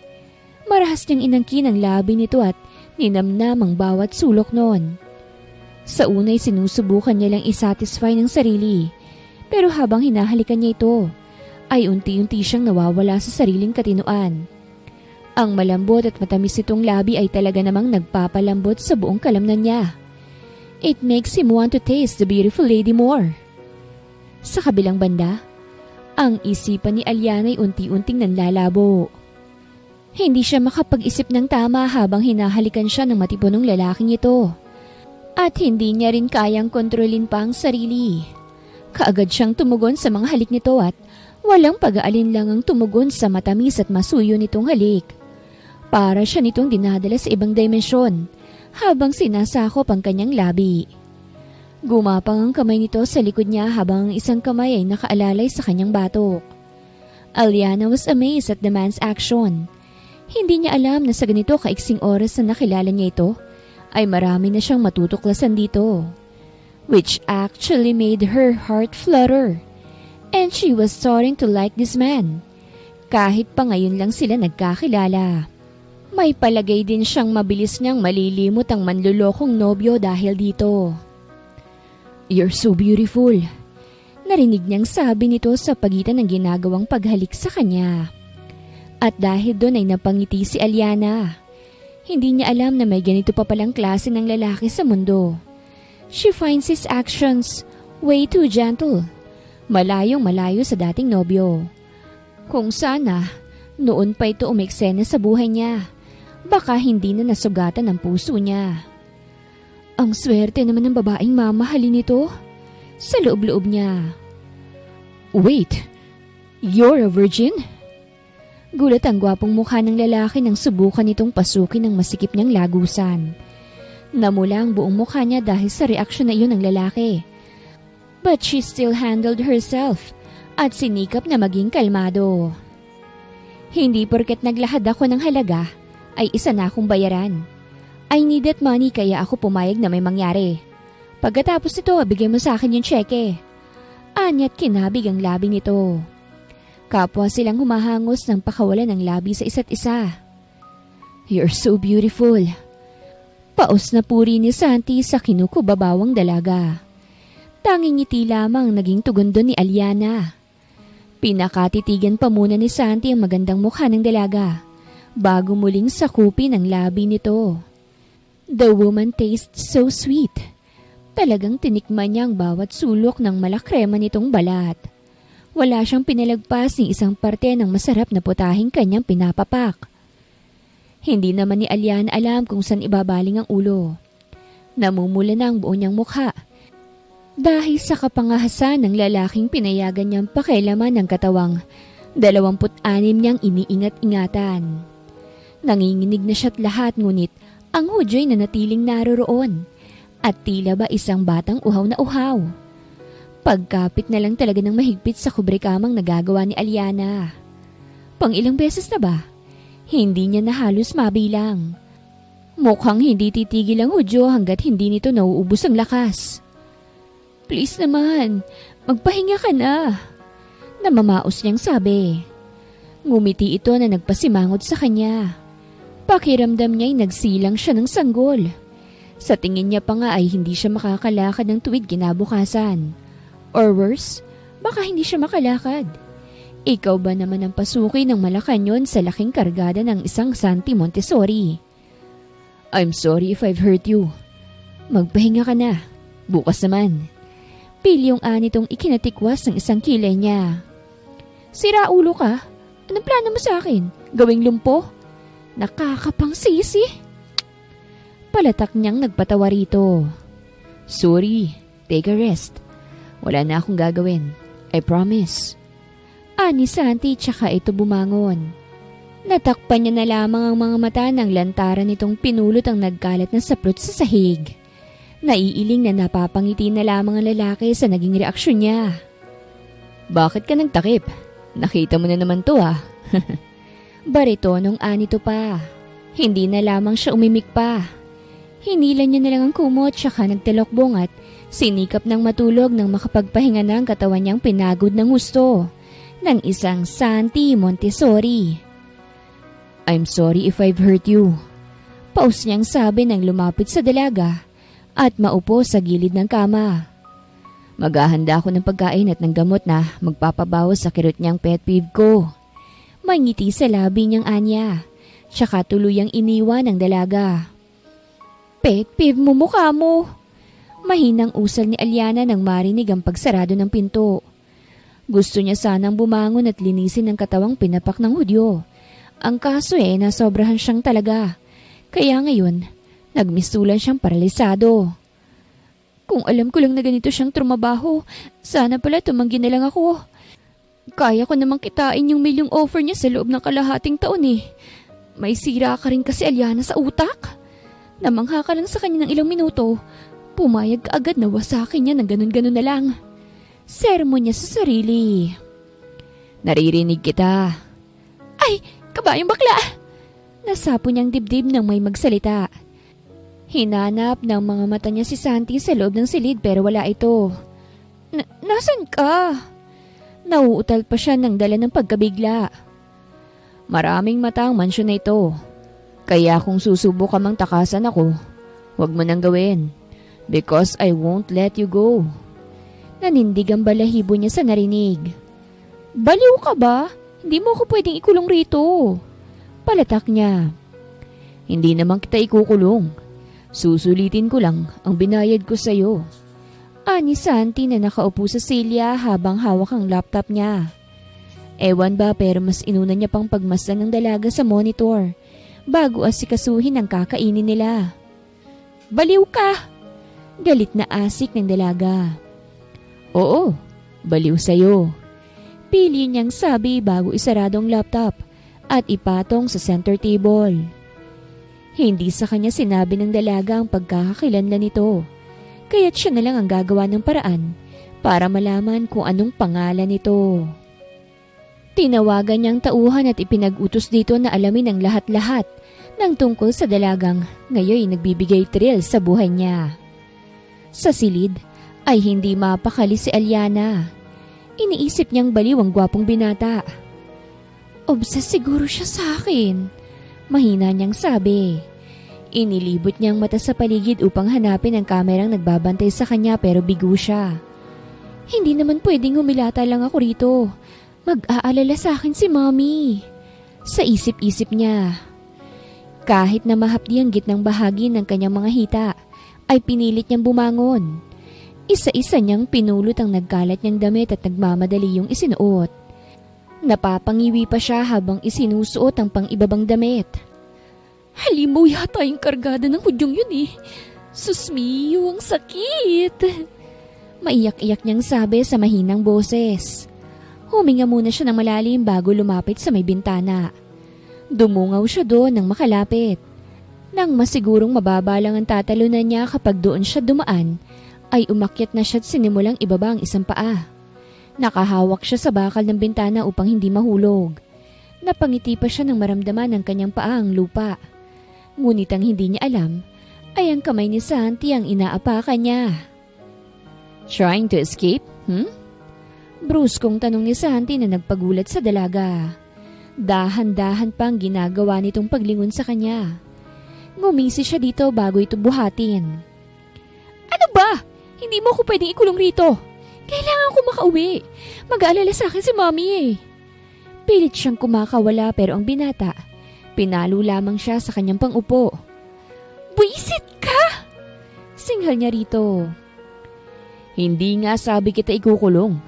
Marahas niyang inangkin ang labi nito at ninamnam ang bawat sulok noon. Sa unay sinusubukan niya lang isatisfy ng sarili, pero habang hinahalikan niya ito, ay unti-unti siyang nawawala sa sariling katinoan. Ang malambot at matamis nitong labi ay talaga namang nagpapalambot sa buong kalamnan niya. It makes him want to taste the beautiful lady more. Sa kabilang banda, ang isipan ni Aliana ay unti-unting nanlalabo. Hindi siya makapag-isip ng tama habang hinahalikan siya ng matipunong lalaking ito. At hindi niya rin kayang kontrolin pa ang sarili. Kaagad siyang tumugon sa mga halik nito at walang pag-aalinlang ang tumugon sa matamis at masuyo nitong halik. Para siya nitong dinadala sa ibang dimensyon habang sinasakop ang kanyang labi. Gumapang ang kamay nito sa likod niya habang ang isang kamay ay nakaalalay sa kanyang batok. Aliana was amazed at the man's action. Hindi niya alam na sa ganito kaiksing oras na nakilala niya ito, ay marami na siyang matutuklasan dito. Which actually made her heart flutter. And she was starting to like this man. Kahit pa ngayon lang sila nagkakilala. May palagay din siyang mabilis niyang malilimot ang manlulokong nobyo dahil dito. "You're so beautiful." Narinig niyang sabi nito sa pagitan ng ginagawang paghalik sa kanya. At dahil doon ay napangiti si Aliana. Hindi niya alam na may ganito pa palang klase ng lalaki sa mundo. She finds his actions way too gentle. Malayong malayo sa dating nobyo. Kung sana, noon pa ito umeksena sa buhay niya. Baka hindi na nasugatan ang puso niya. Ang swerte naman ng babaeng mamahalin nito. Sa loob-loob niya. "Wait, you're a virgin?" Gulat ang gwapong mukha ng lalaki nang subukan nitong pasukin ng masikip niyang lagusan. Namula ang buong mukha niya dahil sa reaksyon na iyon ng lalaki. But she still handled herself at sinikap na maging kalmado. "Hindi porket naglahad ako ng halaga, ay isa na akong bayaran. I need that money kaya ako pumayag na may mangyari. Pagkatapos nito, bigay mo sa akin yung tseke." Anya't kinabig ang labi nito. Kapwa silang humahangos ng pakawalan ng labi sa isa't isa. "You're so beautiful." Paos na puri ni Santi sa kinukubabawang dalaga. Tanging ngiti lamang naging tugon doon ni Aliana. Pinakatitigan pa muna ni Santi ang magandang mukha ng dalaga bago muling sakupin ang labi nito. The woman tastes so sweet. Talagang tinikman niya ang bawat sulok ng malakrema nitong balat. Wala siyang pinalagpas ng isang parte ng masarap na putahing kanyang pinapapak. Hindi naman ni Aliana alam kung saan ibabaling ang ulo. Namumula na ang buo niyang mukha. Dahil sa kapangahasan ng lalaking pinayagan niyang pakialaman ng katawang 26 niyang iniingat-ingatan. Nanginginig na siya't lahat ngunit ang hudyo'y nanatiling naroroon at tila ba isang batang uhaw na uhaw. Pagkapit na lang talaga ng mahigpit sa kubrikamang nagagawa ni Aliana. Pang-ilang beses na ba? Hindi niya na halos mabilang. Mukhang hindi titigil ang hudyo hanggat hindi nito nauubos ang lakas. "Please naman, magpahinga ka na," namamaos niyang sabi. Ngumiti ito na nagpasimangot sa kanya. Pakiramdam niya'y nagsilang siya ng sanggol. Sa tingin niya pa nga ay hindi siya makakalakad ng tuwid kinabukasan. Or worse, baka hindi siya makalakad. Ikaw ba naman ang pasuki ng Malacanang sa laking kargada ng isang Santi Montessori? "I'm sorry if I've hurt you." "Magpahinga ka na. Bukas naman." Pilyong anitong ikinatikwas ng isang kilay niya. "Sira ulo ka? Anong plano mo sa akin? Gawing lumpo? Nakakapang sisi." Palatak niyang nagpatawa rito. "Sorry, take a rest. Wala na akong gagawin. I promise." Ani Santi tsaka ito bumangon. Natakpan niya na lamang ang mga mata ng lantaran nitong pinulot ang nagkalat na saplot sa sahig. Naiiling na napapangiti na lamang ang lalaki sa naging reaksyon niya. "Bakit ka nagtakip? Nakita mo na naman to ah." Baritonong anito pa. Hindi na lamang siya umimik pa. Hinila niya na lang ang kumot tsaka nagtalokbong at sinikap ng matulog nang makapagpahinga na ang katawan niyang pinagod ng husto ng isang Santi Montessori. "I'm sorry if I've hurt you." Paus niyang sabi nang lumapit sa dalaga at maupo sa gilid ng kama. "Maghahanda ako ng pagkain at ng gamot na magpapabawas sa kirot niyang pet peeve ko." May ngiti sa labi niyang anya. Tsaka tuluyang iniwan ng dalaga. Pet peeve mo mukha mo. Mahinang usal ni Aliana nang marinig ang pagsarado ng pinto. Gusto niya sanang bumangon at linisin ang katawang pinapak ng Hudyo. Ang kaso nasobrahan siyang talaga. Kaya ngayon, nagmistulan siyang paralisado. Kung alam ko lang na ganito siyang trumabaho, sana pala tumanggi na lang ako. Kaya ko namang kitain yung milyong offer niya sa loob ng kalahating taon eh. May sira ka rin kasi Aliana sa utak. Namangha ka lang sa kanya ng ilang minuto. Pumayag ka agad na wasakin niya ng ganun-ganun na lang. Sermon niya sa sarili. Naririnig kita. Ay, kabayang bakla! Nasapo niyang dibdib nang may magsalita. Hinanap ng mga mata niya si Santi sa loob ng silid pero wala ito. Nasaan ka? Nauutal pa siya ng dala ng pagkabigla. Maraming mata ang mansyon na ito. Kaya kung susubok ka mang takasan ako, huwag mo nang gawin. Because I won't let you go. Nanindig ang balahibo niya sa narinig. Baliw ka ba? Hindi mo ako pwedeng ikulong rito. Palatak niya. Hindi naman kita ikukulong. Susulitin ko lang ang binayad ko sa'yo. Ani Santi na nakaupo sa silya habang hawak ang laptop niya. Ewan ba pero mas inuna niya pang pagmasdan ng dalaga sa monitor bago asikasuhin ang kakainin nila. Baliw ka! Galit na asik ng dalaga. Oo, baliw sa'yo. Pili niyang sabi bago isarado ang laptop at ipatong sa center table. Hindi sa kanya sinabi ng dalaga ang pagkakakilanlan nito. Kaya't siya na lang ang gagawa ng paraan para malaman kung anong pangalan nito. Tinawagan niyang tauhan at ipinag-utos dito na alamin ang lahat-lahat ng tungkol sa dalagang ngayon nagbibigay thrill sa buhay niya. Sa silid ay hindi mapakali si Aliana. Iniisip niyang baliw ang gwapong binata. Obses siguro siya sa akin, mahina niyang sabi. Inilibot niyang mata sa paligid upang hanapin ang kamerang nagbabantay sa kanya pero bigo siya. Hindi naman pwedeng humilata lang ako rito. Mag-aalala sa akin si Mommy. Sa isip-isip niya. Kahit na mahapdi ang gitnang bahagi ng kanyang mga hita, ay pinilit niyang bumangon. Isa-isa niyang pinulot ang nagkalat niyang damit at nagmamadali yung isinuot. Napapangiwi pa siya habang isinusuot ang pang-ibabang damit. Halimaw yata yung kargada ng Hudyong yun eh. Susmiyo, ang sakit. Maiyak-iyak niyang sabi sa mahinang boses. Huminga muna siya ng malalim bago lumapit sa may bintana. Dumungaw siya doon nang makalapit. Nang masigurong mababa lang ang tatalunan niya kapag doon siya dumaan, ay umakyat na siya at sinimulang ibaba ang isang paa. Nakahawak siya sa bakal ng bintana upang hindi mahulog. Napangiti pa siya nang maramdaman ng kanyang paa ang lupa. Ngunit ang hindi niya alam ay ang kamay ni Santi ang inaapakan niya. Trying to escape? Bruskong tanong ni Santi na nagpagulat sa dalaga. Dahan-dahan pang ginagawa nitong paglingon sa kanya. Ngumisi siya dito bago ito buhatin. Ano ba? Hindi mo ako pwedeng ikulong rito. Kailangan ko makauwi. Mag-aalala sa akin si Mommy eh. Pilit siyang kumakawala pero ang binata, pinalo lamang siya sa kanyang pang-upo. Buisit ka! Singhal niya rito. Hindi nga sabi kita ikukulong.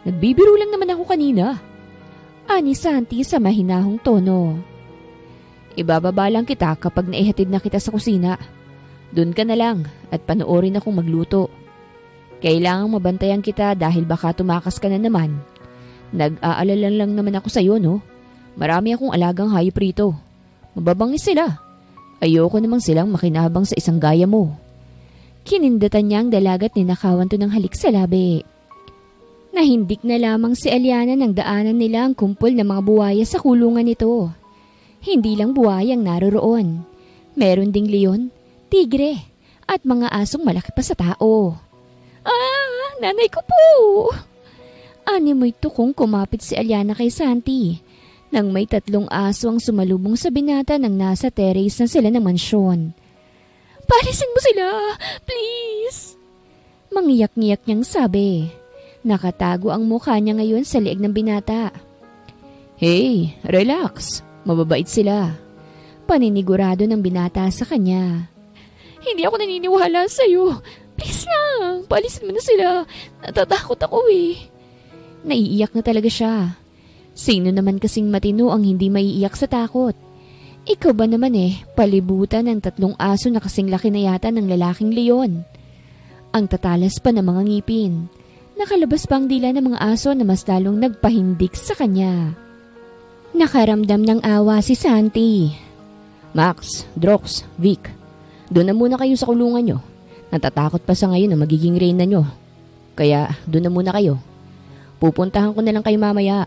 Nagbibiro lang naman ako kanina. Ani Santi sa mahinahong tono. Ibababa lang kita kapag naihatid na kita sa kusina. Doon ka na lang at panoorin akong magluto. Kailangang mabantayan kita dahil baka tumakas ka na naman. Nag-aalala lang naman ako sa iyo, no? Marami akong alagang hayop rito. Mababangis sila. Ayoko namang silang makinabang sa isang gaya mo. Kinindatan niya ang dalagat ni nakawan to ng halik sa labi. Nahindik na lamang si Aliana nang daanan nila ang kumpol ng mga buwaya sa kulungan nito. Hindi lang buwayang naroroon. Meron ding leon, tigre, at mga asong malaki pa sa tao. Ah, nanay ko po! Ani mo'y tukong kumapit si Aliana kay Santi nang may 3 aso ang sumalubong sa binata nang nasa terrace na sila ng mansyon. Palisin mo sila! Please! Mangiyak-ngiyak niyang sabi. Nakatago ang mukha niya ngayon sa liig ng binata. Hey, relax. Mababait sila. Paninigurado ng binata sa kanya. Hindi ako naniniwala sa'yo. Please lang, paalisin mo na sila. Natatakot ako eh. Naiiyak na talaga siya. Sino naman kasing matino ang hindi maiiyak sa takot? Ikaw ba naman palibutan ng 3 aso na kasing laki na yata ng lalaking leon. Ang tatalas pa ng mga ngipin. Nakalabas pa ang dila ng mga aso na mas lalong nagpahindik sa kanya. Nakaramdam ng awa si Santi. Max, Drox, Vic, doon na muna kayo sa kulungan nyo. Natatakot pa sa ngayon na magiging reyna nyo. Kaya doon na muna kayo. Pupuntahan ko na lang kayo mamaya.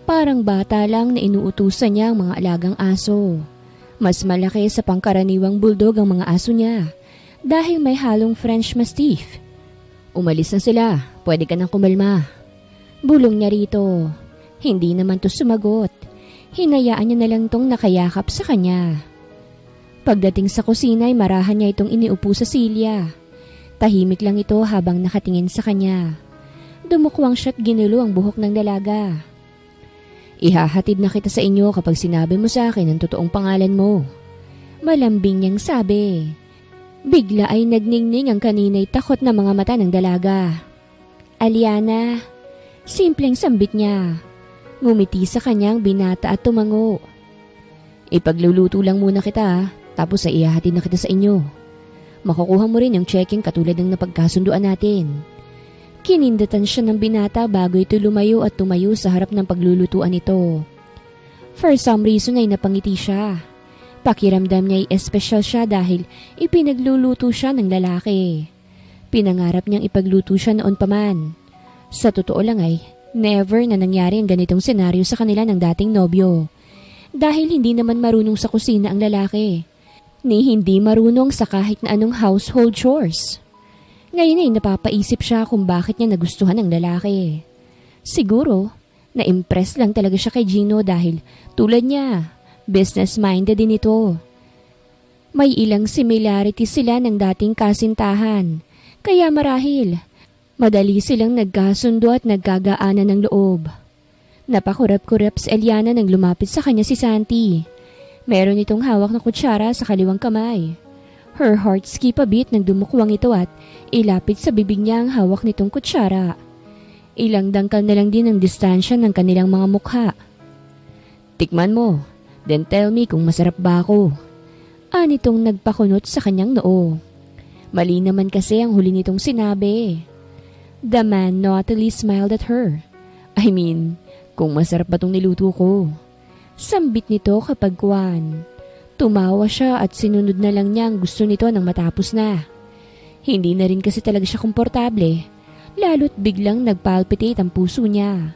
Parang bata lang na inuutusan niya ang mga alagang aso. Mas malaki sa pangkaraniwang bulldog ang mga aso niya dahil may halong French Mastiff. Umalis na sila, pwede ka nang kumalma. Bulong niya rito. Hindi naman to sumagot. Hinayaan niya na lang tong nakayakap sa kanya. Pagdating sa kusina ay marahan niya itong iniupo sa silya. Tahimik lang ito habang nakatingin sa kanya. Dumukwang siya't ginulo ang buhok ng dalaga. Ihahatid na kita sa inyo kapag sinabi mo sa akin ang totoong pangalan mo. Malambing niyang sabi. Bigla ay nagningning ang kanina'y takot na mga mata ng dalaga. Aliana, simpleng sambit niya. Ngumiti sa kanyang binata at tumango. Ipagluluto lang muna kita, tapos ay ihahatid na kita sa inyo. Makukuha mo rin yung checking katulad ng napagkasunduan natin. Kinindatan siya ng binata bago ito lumayo at tumayo sa harap ng paglulutuan nito. For some reason ay napangiti siya. Pakiramdam niya ay espesyal siya dahil ipinagluluto siya ng lalaki. Pinangarap niyang ipagluto siya noon pa man. Sa totoo lang ay never na nangyari ang ganitong senaryo sa kanila ng dating nobyo. Dahil hindi naman marunong sa kusina ang lalaki. Ni hindi marunong sa kahit na anong household chores. Ngayon ay napapaisip siya kung bakit niya nagustuhan ang lalaki. Siguro, na-impress lang talaga siya kay Gino dahil tulad niya, business-minded din ito. May ilang similarities sila ng dating kasintahan, kaya marahil, madali silang nagkasundo at nagkagaanan ng loob. Napakurap-kurap si Eliana nang lumapit sa kanya si Santi. Meron itong hawak na kutsara sa kaliwang kamay. Her heart skip a beat nang dumukwang ito at ilapit sa bibig niya ang hawak nitong kutsara. Ilang dangkal na lang din ang distansya ng kanilang mga mukha. Tikman mo, then tell me kung masarap ba ako. Anitong nagpakunot sa kanyang noo. Mali naman kasi ang huli nitong sinabi. The man naughtily smiled at her. I mean, kung masarap ba tong niluto ko. Sambit nito kapag kuwan. Tumawa siya at sinunod na lang niya ang gusto nito nang matapos na. Hindi na rin kasi talaga siya komportable, lalo't biglang nagpalpitate ang puso niya.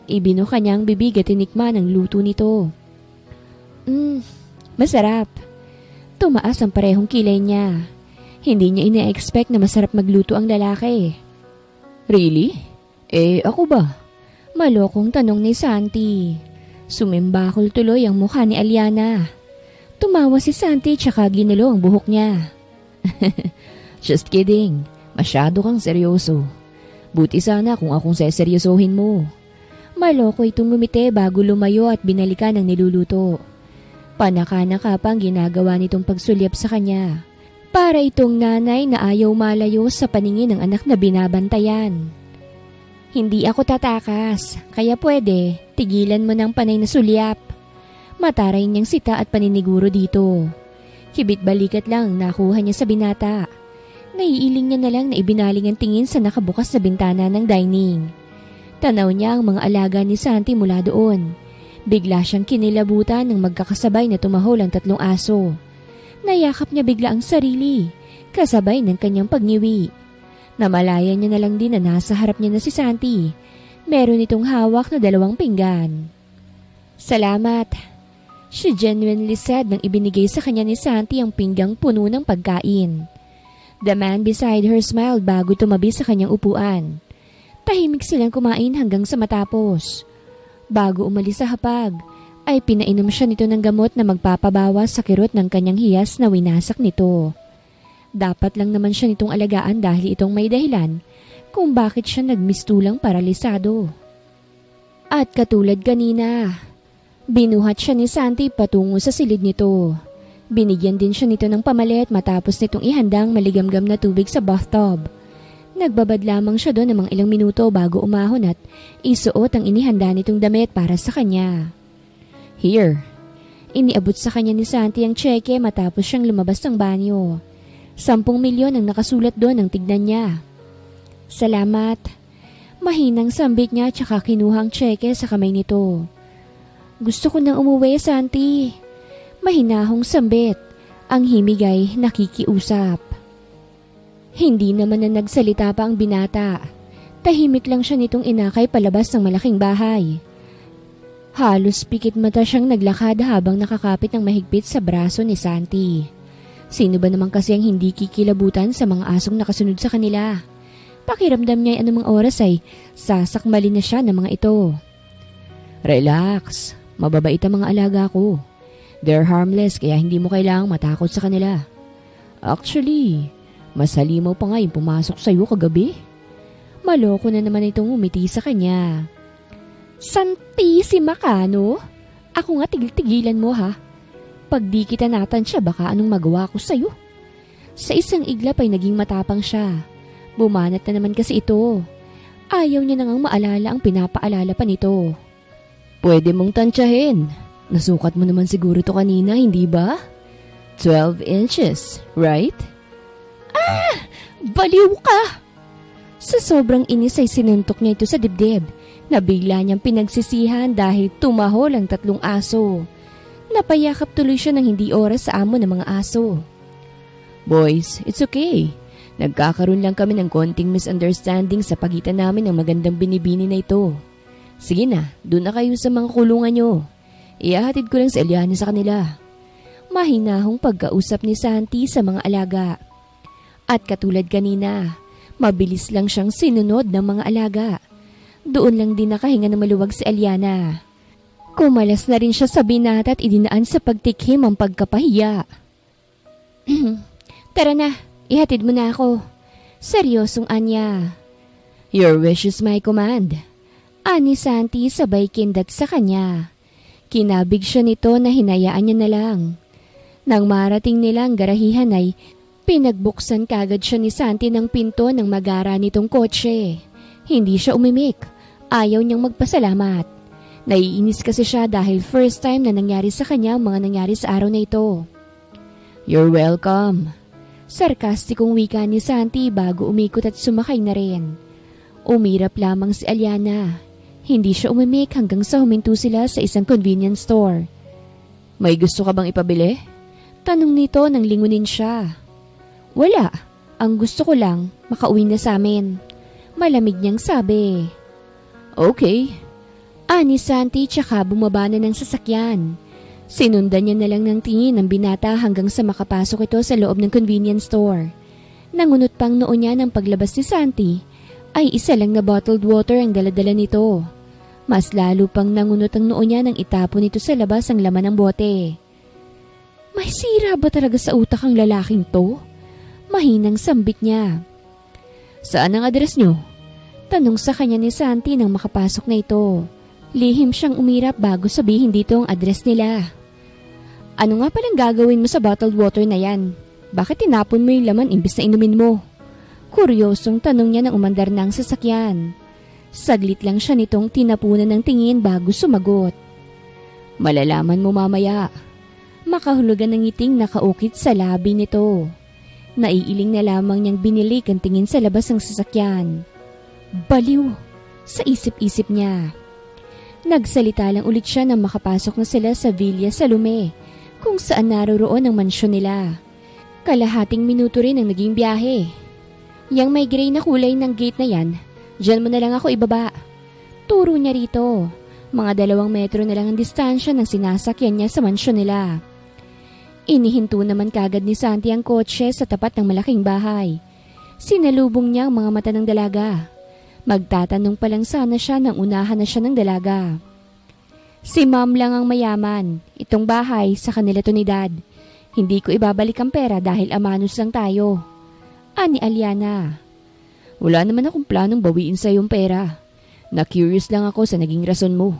Ibinuka niya ang bibig at tinikman ang luto nito. Masarap. Tumaas ang parehong kilay niya. Hindi niya ina-expect na masarap magluto ang lalaki. Really? Ako ba? Malokong tanong ni Santi. Sumimbakol tuloy ang mukha ni Aliana. Tumawa si Santi tsaka ginulo ang buhok niya. Just kidding. Masyado kang seryoso. Buti sana kung akong seseryosohin mo. Maloko itong ngumiti bago lumayo at binalikan ang niluluto. Panaka-naka pang ginagawa nitong pagsulyap sa kanya. Para itong nanay na ayaw malayo sa paningin ng anak na binabantayan. Hindi ako tatakas, kaya pwede, tigilan mo ng panay na sulyap. Mataray niyang sita at paniniguro dito. Kibit balikat lang nakuha niya sa binata. Naiiling niya na lang na ibinaling ang tingin sa nakabukas na bintana ng dining. Tanaw niya ang mga alaga ni Santi mula doon. Bigla siyang kinilabutan ng magkakasabay na tumahol ang 3 aso. Nayakap niya bigla ang sarili, kasabay ng kanyang pagniwi. Namalayan niya na lang din na nasa harap niya na si Santi. Meron itong hawak na 2 pinggan. Salamat. She genuinely said nang ibinigay sa kanya ni Santi ang pinggang puno ng pagkain. The man beside her smiled bago tumabi sa kanyang upuan. Tahimik silang kumain hanggang sa matapos. Bago umalis sa hapag, ay pinainom siya nito ng gamot na magpapabawas sa kirot ng kanyang hiyas na winasak nito. Dapat lang naman siya nitong alagaan dahil itong may dahilan kung bakit siya nagmistulang paralisado. At katulad kanina, Binuhat siya ni Santi patungo sa silid nito. Binigyan din siya nito ng pamalit matapos nitong ihandang maligamgam na tubig sa bathtub. Nagbabad lamang siya doon ng mga ilang minuto bago umahon at isuot ang inihanda nitong damit para sa kanya. Here. Iniabot sa kanya ni Santi ang tseke matapos siyang lumabas ng banyo. 10 milyon ang nakasulat doon ang tignan niya. Salamat. Mahinang sambit niya tsaka kinuhang tseke sa kamay nito. Gusto ko nang umuwi, Santi. Mahinahong sambit. Ang himigay nakikiusap. Hindi naman na nagsalita pa ang binata. Tahimik lang siya nitong inakay palabas ng malaking bahay. Halos pikit mata siyang naglakad habang nakakapit ng mahigpit sa braso ni Santi. Sino ba naman kasi ang hindi kikilabutan sa mga asong nakasunod sa kanila? Pakiramdam niya ay anumang oras ay sasakmalin na siya ng mga ito. Relax, mababait ang mga alaga ko. They're harmless kaya hindi mo kailangang matakot sa kanila. Actually, mas halimaw pa nga yung pumasok sa'yo kagabi. Maloko na naman itong umiti sa kanya. Santissima ka, no? Ako nga tigil-tigilan mo ha. Pag di kita natansya baka anong magawa ko sa'yo. Sa isang iglap ay naging matapang siya. Bumanat na naman kasi ito. Ayaw niya nang maalala ang pinapaalala pa nito. Pwede mong tansyahin. Nasukat mo naman siguro to kanina, hindi ba? 12 inches, right? Ah! Baliw ka! Sa sobrang inis ay sinuntok niya ito sa dibdib. Nabigla niyang pinagsisihan dahil tumahol ang 3 aso. Napayakap tuloy siya ng hindi oras sa amo ng mga aso. Boys, it's okay. Nagkakaroon lang kami ng konting misunderstanding sa pagitan namin ng magandang binibini na ito. Sige na, doon na kayo sa mga kulungan nyo. Ihahatid ko lang si Eliana sa kanila. Mahinahong pagkausap ni Santi sa mga alaga. At katulad kanina, mabilis lang siyang sinunod ng mga alaga. Doon lang din nakahinga ng maluwag si Eliana. Kumalas na rin siya sa binata at idinaan sa pagtikhim ang pagkapahiya. Tara na, ihatid mo na ako. Seryosong anya. Your wish is my command. Ani Santi sabay kindat sa kanya. Kinabig siya nito na hinayaan niya na lang. Nang marating nila ang garahihan ay pinagbuksan kagad siya ni Santi ng pinto ng magara nitong kotse. Hindi siya umimik. Ayaw niyang magpasalamat. Naiinis kasi siya dahil first time na nangyari sa kanya ang mga nangyari sa araw na ito. You're welcome. Sarkastikong wika ni Santi bago umikot at sumakay na rin. Umirap lamang si Eliana. Hindi siya umimik hanggang sa huminto sila sa isang convenience store. May gusto ka bang ipabili? Tanong nito nang lingunin siya. Wala. Ang gusto ko lang, makauwi na sa amin. Malamig niyang sabi. Okay. Ani Santi tsaka bumaba na ng sasakyan. Sinundan niya na lang ng tingin ng binata hanggang sa makapasok ito sa loob ng convenience store. Nangunot pang noo niya ng paglabas ni Santi ay isa lang na bottled water ang daladala nito. Mas lalo pang nangunot ang noo niya nang itapon nito sa labas ang laman ng bote. May sira ba talaga sa utak ang lalaking to? Mahinang sambit niya. Saan ang address niyo? Tanong sa kanya ni Santi nang makapasok na ito. Lihim siyang umirap bago sabihin dito ang address nila. Ano nga palang gagawin mo sa bottled water na yan? Bakit tinapon mo yung laman imbis na inumin mo? Kuryosong tanong niya nang umandar na ang sasakyan. Saglit lang siya nitong tinapunan ng tingin bago sumagot. Malalaman mo mamaya. Makahulugan ng ngiting nakaukit sa labi nito. Naiiling na lamang niyang binilik ang tingin sa labas ng sasakyan. Baliw! Sa isip-isip niya. Nagsalita lang ulit siya nang makapasok na sila sa Villa Salome, kung saan naroroon ang mansyon nila. Kalahating minuto rin ang naging biyahe. Yang may gray na kulay ng gate na yan, dyan mo na lang ako ibaba. Turo niya rito. Mga 2 metro na lang ang distansya ng sinasakyan niya sa mansyon nila. Inihinto naman kagad ni Santi ang kotse sa tapat ng malaking bahay. Sinalubong niya ang mga mata ng dalaga. Magtatanong pa lang sana siya nang unahan na siya ng dalaga. Si ma'am lang ang mayaman. Itong bahay sa kanila to ni dad. Hindi ko ibabalik ang pera dahil amanos lang tayo. Ani Eliana. Wala naman akong planong bawiin sa iyong pera. Na-curious lang ako sa naging rason mo.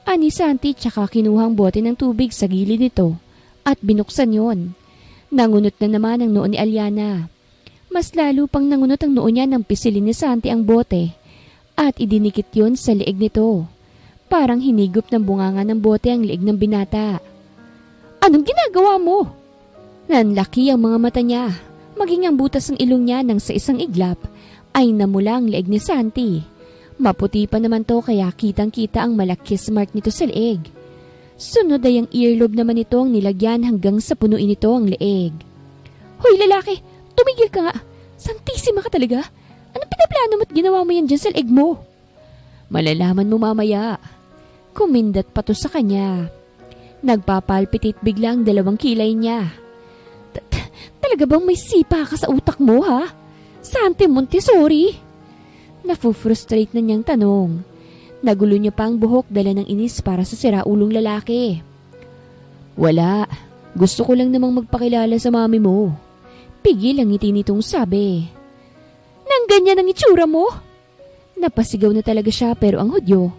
Ani Santi tsaka kinuhang bote ng tubig sa gilid nito at binuksan yon. Nangunot na naman ang noo ni Aliana. Mas lalo pang nangunot ang noo niya nang pisilin ni Santi ang bote at idinikit yon sa leeg nito. Parang hinigop ng bunganga ng bote ang leeg ng binata. Anong ginagawa mo? Nanlaki ang mga mata niya, maging ang butas ng ilong niya nang sa isang iglap ay namula ang leeg ni Santi. Maputi pa naman to kaya kitang-kita ang malakis mark nito sa leeg. Sunod ay ang earlobe naman nito ang nilagyan hanggang sa punuin nito ang leeg. Hoy lalaki, tumigil ka nga. Santisima ka talaga. Anong pinaplano mo't ginawa mo yan dyan sa leeg mo? Malalaman mo mamaya. Kumindat pa to sa kanya. Nagpapalpitate bigla ang dalawang kilay niya. Talaga bang may sipa ka sa utak mo ha? Santi Montessori? Nafu-frustrate na niyang tanong. Nagulo niya pa ang buhok dala ng inis para sa siraulong lalaki. Wala. Gusto ko lang namang magpakilala sa mami mo. Pigil ang ngiti nitong sabi. Nang ganyan ang itsura mo? Napasigaw na talaga siya pero ang Hudyo,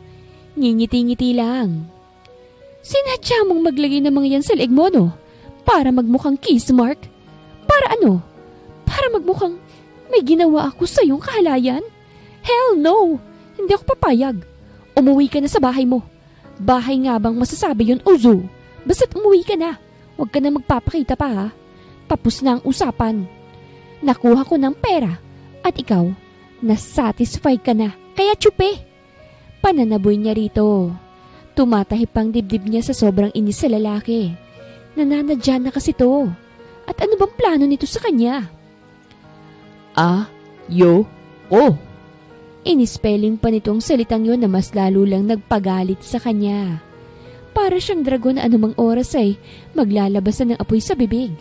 ngingiti-ngiti lang. Sinadya mong maglagay ng mga yan sa leeg mo, no? Para magmukhang kiss mark? Para ano? Para magmukhang may ginawa ako sa iyong kahalayan? Hell no! Hindi ako papayag. Umuwi ka na sa bahay mo. Bahay nga bang masasabi yun, Ozo? Basta't umuwi ka na. Huwag ka na magpapakita pa ha. Tapos na ang usapan. Nakuha ko ng pera. At ikaw, nasatisfy ka na. Kaya tsupe. Pananaboy niya rito. Tumatahip ang dibdib niya sa sobrang inis sa lalaki. Nananadya na kasi to. At ano bang plano nito sa kanya? Inispelling pa nitong salitang yon na mas lalo lang nagpagalit sa kanya. Para siyang dragon na anumang oras ay maglalabas na ng apoy sa bibig.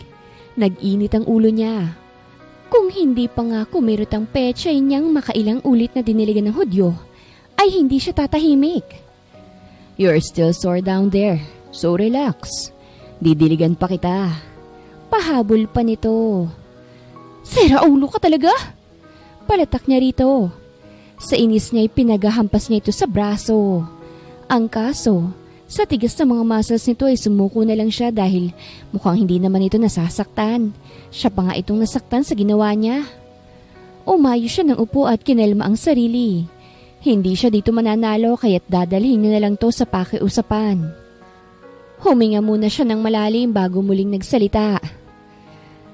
Nag-init ang ulo niya. Kung hindi pa nga kumirot ang pechay niyang makailang ulit na diniligan ng Hudyo, ay hindi siya tatahimik. You're still sore down there, so relax. Didiligan pa kita. Pahabol pa nito. Sira ulo ka talaga? Palatak niya rito. Sa inis niya ay pinagahampas niya ito sa braso. Ang kaso, sa tigas ng mga muscles nito ay sumuko na lang siya dahil mukhang hindi naman ito nasasaktan. Siya pa nga itong nasaktan sa ginawa niya. Umayo siya ng upo at kinelma ang sarili. Hindi siya dito mananalo kaya't dadalhin niya na lang to sa pakiusapan. Huminga muna siya ng malalim bago muling nagsalita.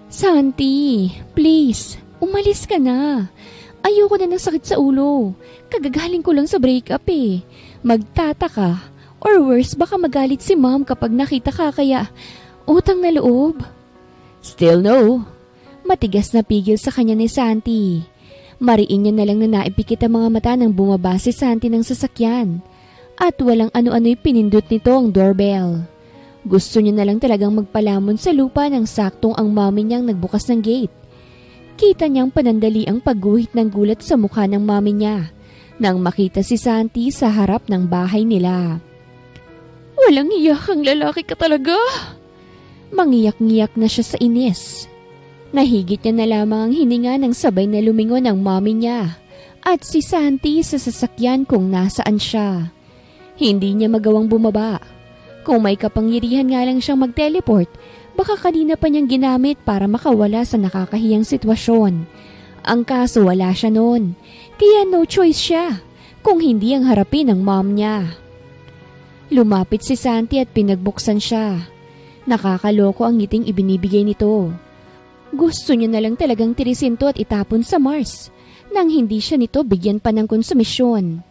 Santi, please, umalis ka na. Ayoko na ng sakit sa ulo. Kagagaling ko lang sa breakup eh. Magtataka. Or worse, baka magalit si mom kapag nakita ka kaya utang na loob. Still no. Matigas na pigil sa kanya ni Santi. Mariin niya na lang na naipikit ang mga mata nang bumaba si Santi ng sasakyan. At walang ano-ano'y pinindot nito ang doorbell. Gusto niya na lang talagang magpalamon sa lupa nang saktong ang mami niyang nagbukas ng gate. Kita niyang panandali ang pagguhit ng gulat sa mukha ng mami niya nang makita si Santi sa harap ng bahay nila. Walang iyakang lalaki ka talaga. Mangiyak-ngiyak na siya sa inis. Nahigit niya na lamang ang hininga ng sabay na lumingon ang mami niya at si Santi sa sasakyan kung nasaan siya. Hindi niya magawang bumaba. Kung may kapangyarihan nga lang siyang mag-teleport, baka kanina pa niyang ginamit para makawala sa nakakahiyang sitwasyon. Ang kaso wala siya noon, kaya no choice siya kung hindi ang harapin ng mom niya. Lumapit si Santi at pinagbuksan siya. Nakakaloko ang ngiting ibinibigay nito. Gusto niya na lang talagang tirisin to at itapon sa Mars nang hindi siya nito bigyan pa ng konsumisyon.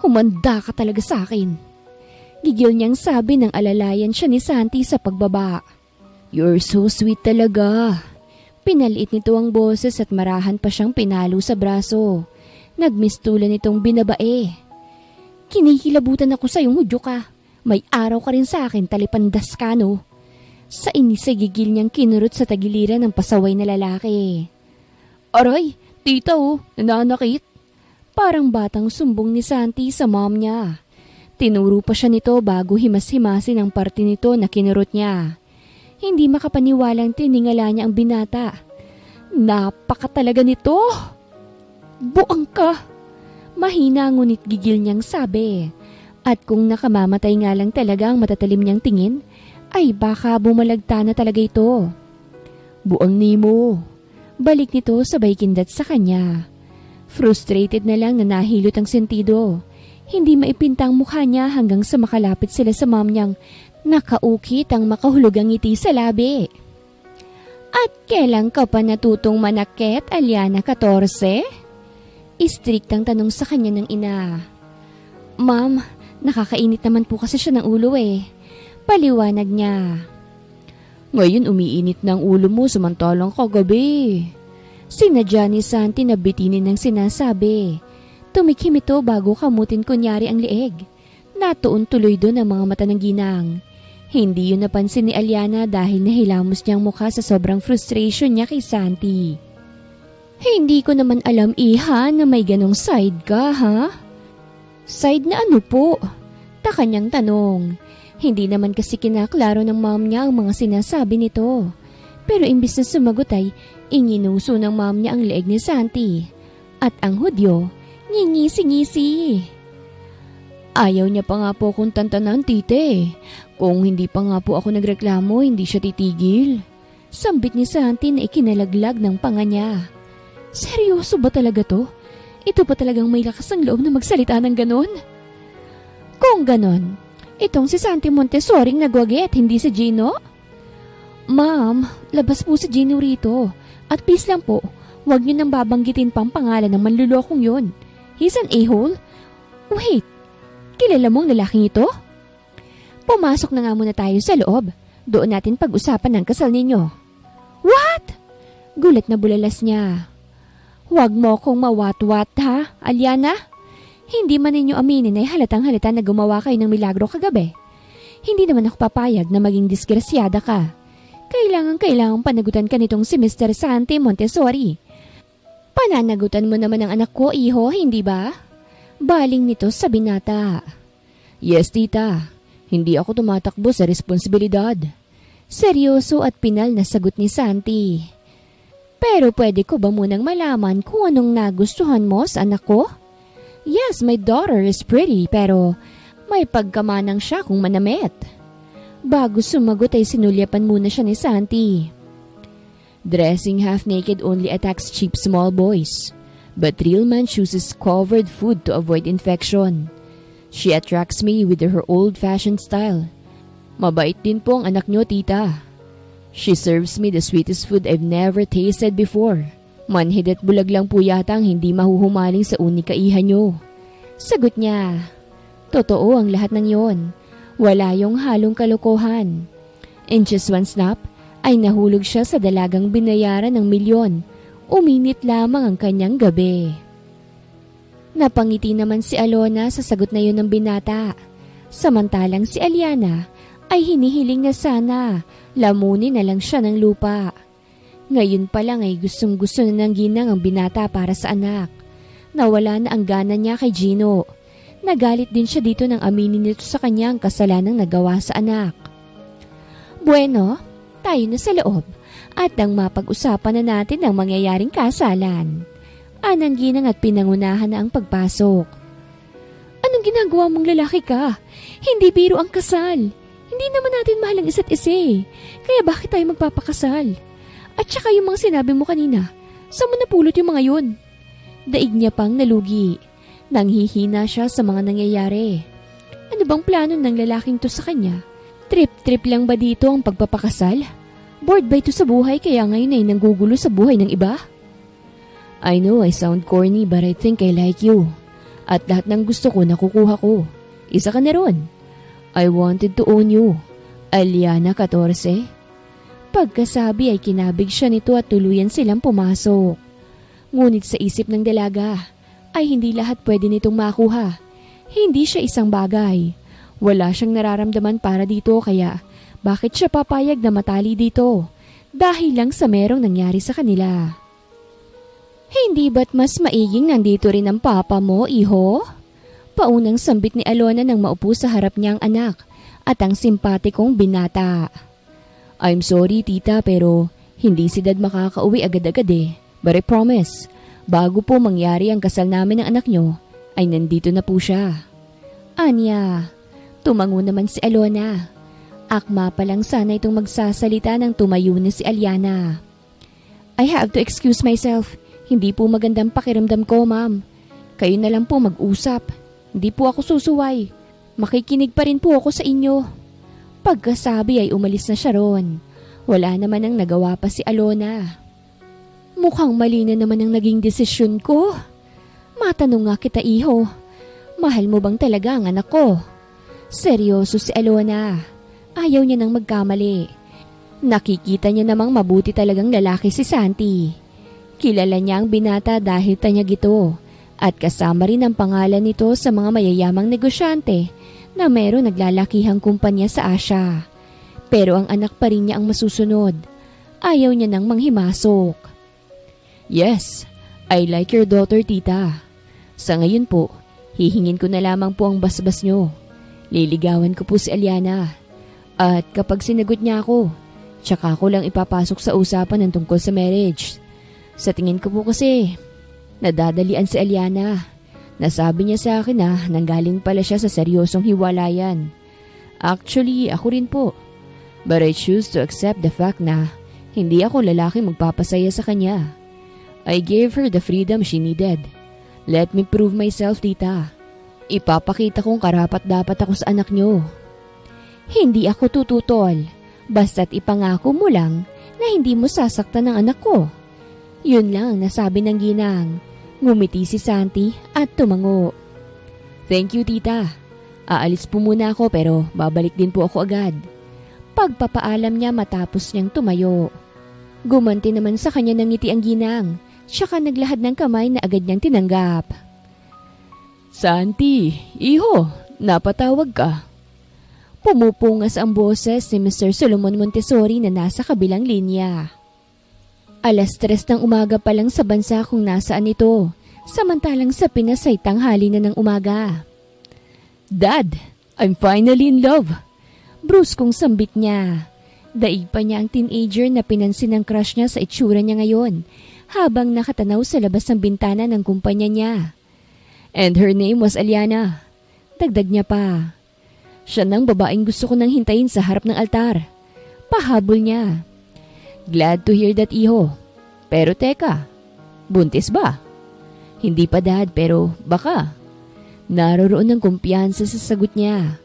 Humanda ka talaga sa akin. Gigil niyang sabi nang alalayan siya ni Santi sa pagbaba. You're so sweet talaga. Pinaliit nito ang boses at marahan pa siyang pinalo sa braso. Nagmistulan itong binabae. Kinikilabutan ako sa iyong Hudyo ka. May araw ka rin sa akin, talipandas ka no. Sa inis ay gigil niyang kinurot sa tagiliran ng pasaway na lalaki. Aray, tita nananakit. Parang batang sumbong ni Santi sa mom niya. Tinuro pa siya nito bago himas-himasin ang parte nito na kinurot niya. Hindi makapaniwalang tiningala niya ang binata. Napaka talaga nito. Buang ka. Mahina ngunit gigil niyang sabi. At kung nakamamatay nga lang talaga ang matatalim niyang tingin, ay baka bumalagta na talaga ito. Buang nimo. Balik nito sabay kindat sa kanya. Frustrated na lang na nahilot ang sentido. Hindi maipintang mukha niya hanggang sa makalapit sila sa mom niyang nakaukit ang makahulugang ngiti sa labi. At kailan ka pa natutong manakit, Aliana 14? Istriktang tanong sa kanya ng ina. Ma'am, nakakainit naman po kasi siya ng ulo eh. Paliwanag niya. Ngayon umiinit ng ulo mo samantalang kagabi. Sinadya ni Santi na bitinin ng sinasabi. Tumikim ito bago kamutin kunyari ang leeg. Natuon tuloy doon ang mga mata ng ginang. Hindi yun napansin ni Aliana dahil nahilamos niyang mukha sa sobrang frustration niya kay Santi. Hindi ko naman alam iha na may ganong side ka ha? Side na ano po? Taka niyang tanong. Hindi naman kasi kinaklaro ng mom niya ang mga sinasabi nito. Pero imbis na sumagot ay inginuso ng mom niya ang leeg ni Santi. At ang hudyo, ngingisi-ngisi. Ayaw niya pa nga po akong tantanan, tite. Kung hindi pa nga po ako nagreklamo, hindi siya titigil. Sambit ni Santi na ikinalaglag ng panga niya. Seryoso ba talaga to? Ito pa talagang may lakas ng loob na magsalita ng ganon? Kung ganon, itong si Santi Montessori nagwagi at hindi si Gino? Ma'am, labas po si Gino rito. At please lang po, huwag niyo nang babanggitin pang pangalan ng manlulokong yun. He's an a-hole? Wait, kilala mong lalaking ito? Pumasok na nga muna tayo sa loob. Doon natin pag-usapan ng kasal ninyo. What? Gulat na bulalas niya. Huwag mo kong mawat-wat ha, Aliana? Hindi man ninyo aminin ay halatang-halata na gumawa kayo ng milagro kagabi. Hindi naman ako papayag na maging disgrasyada ka. Kailangang panagutan ka nitong si Mr. Santi Montessori. Pananagutan mo naman ang anak ko, iho, hindi ba? Baling nito sa binata. Yes, tita. Hindi ako tumatakbo sa responsibilidad. Seryoso at pinal na sagot ni Santi. Pero pwede ko ba munang malaman kung anong nagustuhan mo sa anak ko? Yes, my daughter is pretty pero may pagkamanang siya kung manamit. Bago sumagot ay sinulyapan muna siya ni Santi. Dressing half-naked only attacks cheap small boys. But real man chooses covered food to avoid infection. She attracts me with her old-fashioned style. Mabait din po ang anak niyo, tita. She serves me the sweetest food I've never tasted before. Manhid at bulag lang po yata ang hindi mahuhumaling sa unikaihan niyo. Sagot niya. Totoo ang lahat ng yon. Wala yung halong kalokohan. In just one snap, ay nahulog siya sa dalagang binayaran ng milyon. Uminit lamang ang kanyang gabi. Napangiti naman si Alona sa sagot na yun ng binata. Samantalang si Aliana ay hinihiling na sana lamunin na lang siya ng lupa. Ngayon pa lang ay gustong-gusto na ng ginang ang binata para sa anak. Nawala na ang gana niya kay Gino. Nagalit din siya dito nang aminin nito sa kanya ang kasalanang nagawa sa anak. Bueno, tayo na sa loob at nang mapag-usapan na natin ang mangyayaring kasalan. Anang ginang at pinangunahan na ang pagpasok. Anong ginagawa mong lalaki ka? Hindi biro ang kasal. Hindi naman natin mahal ang isa't isa eh. Kaya bakit tayo magpapakasal? At saka yung mga sinabi mo kanina, saan mo napulot yung mga yun? Daig niya pang nalugi. Nanghihina siya sa mga nangyayari. Ano bang plano ng lalaking to sa kanya? Trip-trip lang ba dito ang pagpapakasal? Bored ba ito sa buhay kaya ngayon ay nanggugulo sa buhay ng iba? I know I sound corny but I think I like you. At lahat ng gusto ko nakukuha ko. Isa ka na ron. I wanted to own you. Aliana 14. Pagkasabi ay kinabig siya nito at tuluyan silang pumasok. Ngunit sa isip ng dalaga ay hindi lahat pwede nitong makuha. Hindi siya isang bagay. Wala siyang nararamdaman para dito kaya bakit siya papayag na matali dito? Dahil lang sa merong nangyari sa kanila. Hindi ba't mas maiging nandito rin ang papa mo, iho? Paunang sambit ni Alona nang maupo sa harap niyang anak at ang simpatikong binata. I'm sorry tita pero hindi si dad makakauwi agad-agad eh. But I promise, bago po mangyari ang kasal namin ng anak niyo, ay nandito na po siya. Anya, tumango naman si Alona. Akma pa lang sana itong magsasalita nang tumayo na si Aliana. I have to excuse myself. Hindi po magandang pakiramdam ko, ma'am. Kayo na lang po mag-usap. Hindi po ako susuway. Makikinig pa rin po ako sa inyo. Pagkasabi ay umalis na siya ron. Wala naman ang nagawa pa si Alona. Mukhang mali na naman ang naging desisyon ko. Matanong nga kita, iho. Mahal mo bang talaga ang anak ko? Seryoso si Alona. Ayaw niya nang magkamali. Nakikita niya namang mabuti talagang lalaki si Santi. Kilala niya ang binata dahil tanyag ito. At kasama rin ang pangalan nito sa mga mayayamang negosyante na meron naglalakihang kumpanya sa Asia. Pero ang anak pa rin niya ang masusunod. Ayaw niya nang manghimasok. Yes, I like your daughter, tita. Sa ngayon po, hihingin ko na lamang po ang basbas nyo. Liligawan ko po si Aliana. At kapag sinagot niya ako, tsaka ako lang ipapasok sa usapan ng tungkol sa marriage. Sa tingin ko po kasi, nadadalian si Aliana. Nasabi niya sa akin na nanggaling pala siya sa seryosong hiwalayan. Actually, ako rin po. But I choose to accept the fact na hindi ako lalaki magpapasaya sa kanya. I gave her the freedom she needed. Let me prove myself, tita. Ipapakita kong karapat-dapat ako sa anak niyo. Hindi ako tututol. Basta't ipangako mo lang na hindi mo sasaktan ng anak ko. Yun lang nasabi ng ginang. Ngumiti si Santi at tumango. Thank you, tita. Aalis po muna ako pero babalik din po ako agad. Pagpapaalam niya matapos niyang tumayo. Gumanti naman sa kanya ng ngiti ang ginang. Tsaka naglahad ng kamay na agad niyang tinanggap. Santi, iho, napatawag ka. Pumupungas ang boses ni Mr. Solomon Montessori na nasa kabilang linya. 3:00 ng umaga pa lang sa bansa kung nasaan ito, samantalang sa Pinas ay tanghali na ng umaga. Dad, I'm finally in love. Bruskong sambit niya. Daig pa niya ang teenager na pinansin ng crush niya sa itsura niya ngayon, habang nakatanaw sa labas ng bintana ng kumpanya niya. And her name was Aliana. Dagdag niya pa. Siya nang babaeng gusto ko nang hintayin sa harap ng altar. Pahabol niya. Glad to hear that, iho. Pero teka, buntis ba? Hindi pa, dad, pero baka. Naroroon ng kumpiyansa sa sagot niya.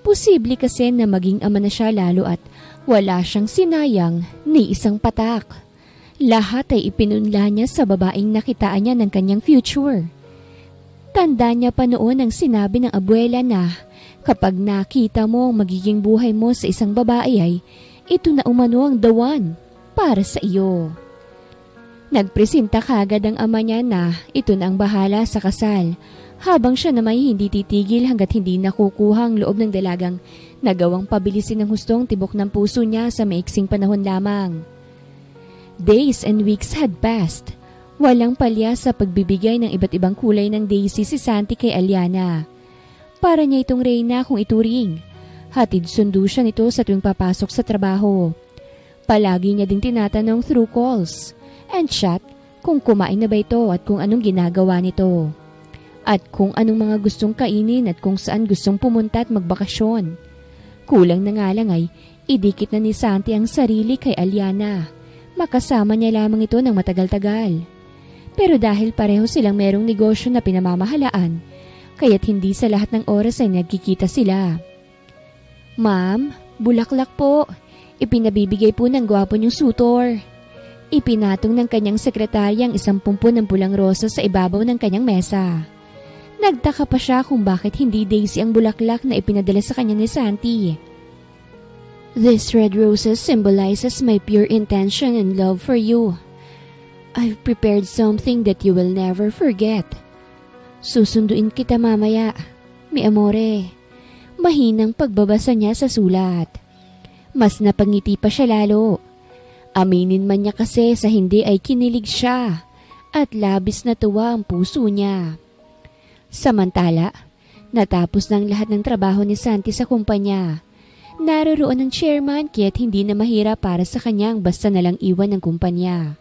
Posible kasi na maging ama na siya lalo at wala siyang sinayang ni isang patak. Lahat ay ipinunla niya sa babaeng nakitaan niya ng kanyang future. Tanda niya pa noon ang sinabi ng abuela na kapag nakita mo ang magiging buhay mo sa isang babae ay ito na umano ang the one para sa iyo. Nagpresenta kagad ang ama niya na ito na ang bahala sa kasal, habang siya naman hindi titigil hanggat hindi nakukuha ang loob ng dalagang nagawang pabilisin ng hustong tibok ng puso niya sa maiksing panahon lamang. Days and weeks had passed. Walang palya sa pagbibigay ng iba't ibang kulay ng daisy si Santi kay Aliana. Para niya itong reyna kung ituring. Hatid sundo siya nito sa tuwing papasok sa trabaho. Palagi niya ding tinatanong through calls and chat kung kumain na ba ito at kung anong ginagawa nito. At kung anong mga gustong kainin at kung saan gustong pumunta at magbakasyon. Kulang na nga lang ay idikit na ni Santi ang sarili kay Aliana. Makasama niya lamang ito ng matagal-tagal. Pero dahil pareho silang merong negosyo na pinamamahalaan, kaya't hindi sa lahat ng oras ay nagkikita sila. Ma'am, bulaklak po. Ipinabibigay po ng gwapo niyong sutor. Ipinatong ng kanyang sekretarya ang 10 ng pulang rosas sa ibabaw ng kanyang mesa. Nagtaka pa siya kung bakit hindi daisy ang bulaklak na ipinadala sa kanya ni Santi. This red roses symbolizes my pure intention and love for you. I've prepared something that you will never forget. Susunduin kita mamaya, mi amore. Mahinang pagbabasa niya sa sulat. Mas napangiti pa siya lalo. Aminin man niya kasi sa hindi ay kinilig siya at labis na tuwa ang puso niya. Samantala, natapos ng lahat ng trabaho ni Santi sa kumpanya. Naroroon ang chairman kaya't hindi na mahirap para sa kanyang basta nalang iwan ng kumpanya.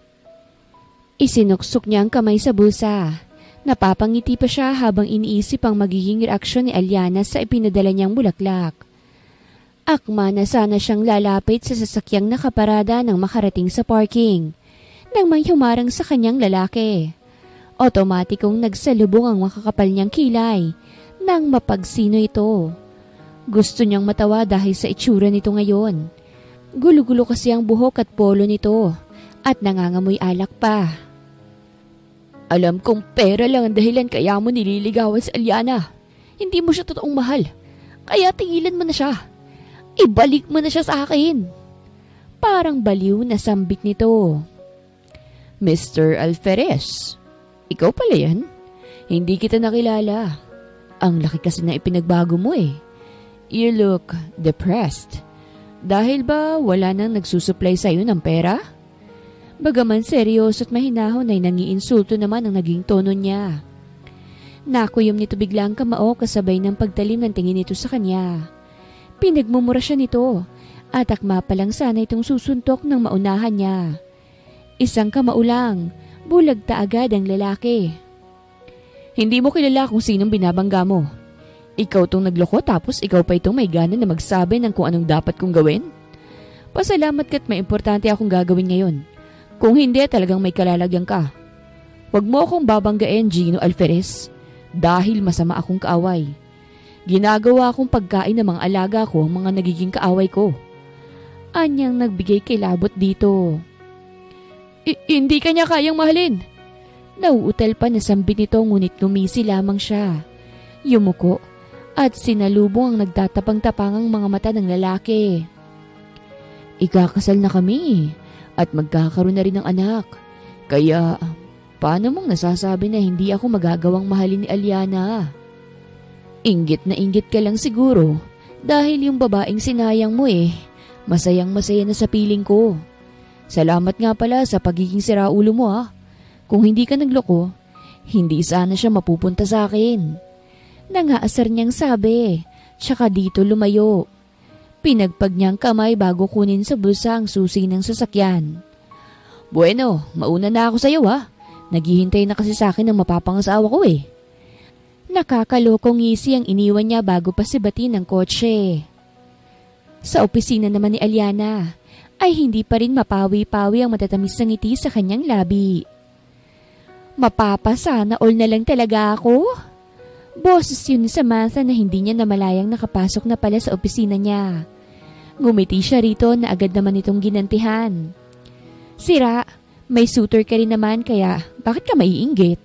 Isinuksok niya ang kamay sa bulsa. Napapangiti pa siya habang iniisip ang magiging reaksyon ni Aliana sa ipinadala niyang bulaklak. Akma na sana siyang lalapit sa sasakyang nakaparada nang makarating sa parking, nang may humarang sa kanyang lalaki. Otomatikong nagsalubong ang makakapal niyang kilay nang mapagsino ito. Gusto niyang matawa dahil sa itsura nito ngayon. Gulo-gulo kasi ang buhok at polo nito at nangangamoy alak pa. Alam kong pera lang ang dahilan kaya mo nililigawan si Aliana. Hindi mo siya totoong mahal. Kaya tingilan mo na siya. Ibalik mo na siya sa akin. Parang baliw na sambit nito. Mr. Alferez, ikaw pala yan? Hindi kita nakilala. Ang laki kasi na ipinagbago mo eh. You look depressed. Dahil ba wala nang nagsusupply sa'yo ng pera? Bagaman seryoso at mahinahon ay nangiinsulto naman ang naging tono niya. Nakuyom nito biglang kamao kasabay ng pagtalim ng tingin nito sa kanya. Pinagmumura siya nito at akma pa lang sana itong susuntok ng maunahan niya. Isang kamao lang, bulagta agad ang lalaki. Hindi mo kilala kung sinong binabangga mo. Ikaw tong nagloko tapos ikaw pa itong may gana na magsabi ng kung anong dapat kong gawin? Pasalamat ka't may importante akong gagawin ngayon. Kung hindi, talagang may kalalagyan ka. Huwag mo akong babanggain, Gino Alferez, dahil masama akong kaaway. Ginagawa akong pagkain ng mga alaga ko ang mga nagiging kaaway ko. Anyang nagbigay kilabot dito. Hindi kanya kayang mahalin. Nauutal pa na sambit nito ngunit ngumisi lamang siya. Yumuko at sinalubong ang nagtatapang-tapangang mga mata ng lalaki. Ikakasal na kami. At magkakaroon na rin ng anak. Kaya, paano mong nasasabi na hindi ako magagawang mahalin ni Aliana? Inggit na inggit ka lang siguro dahil yung babaeng sinayang mo masayang-masaya na sa piling ko. Salamat nga pala sa pagiging siraulo mo Kung hindi ka nagloko, hindi sana siya mapupunta sa akin. Nangaasar niyang sabi, tsaka dito lumayo. Pinagpag niyang kamay bago kunin sa bulsa ang susi ng sasakyan. Bueno, mauna na ako sa iyo Naghihintay na kasi sa akin ang mapapangasawa ko Nakakalokong ngisi ang iniwan niya bago pa sibatin ng kotse. Sa opisina naman ni Aliana ay hindi pa rin mapawi-pawi ang matatamis na ngiti sa kanyang labi. Mapapasana all na lang talaga ako. Boses yun ni Samantha na hindi niya namalayang nakapasok na pala sa opisina niya. Ngumiti siya rito na agad naman itong ginantihan. Sira, may suitor ka rin naman kaya bakit ka maiinggit?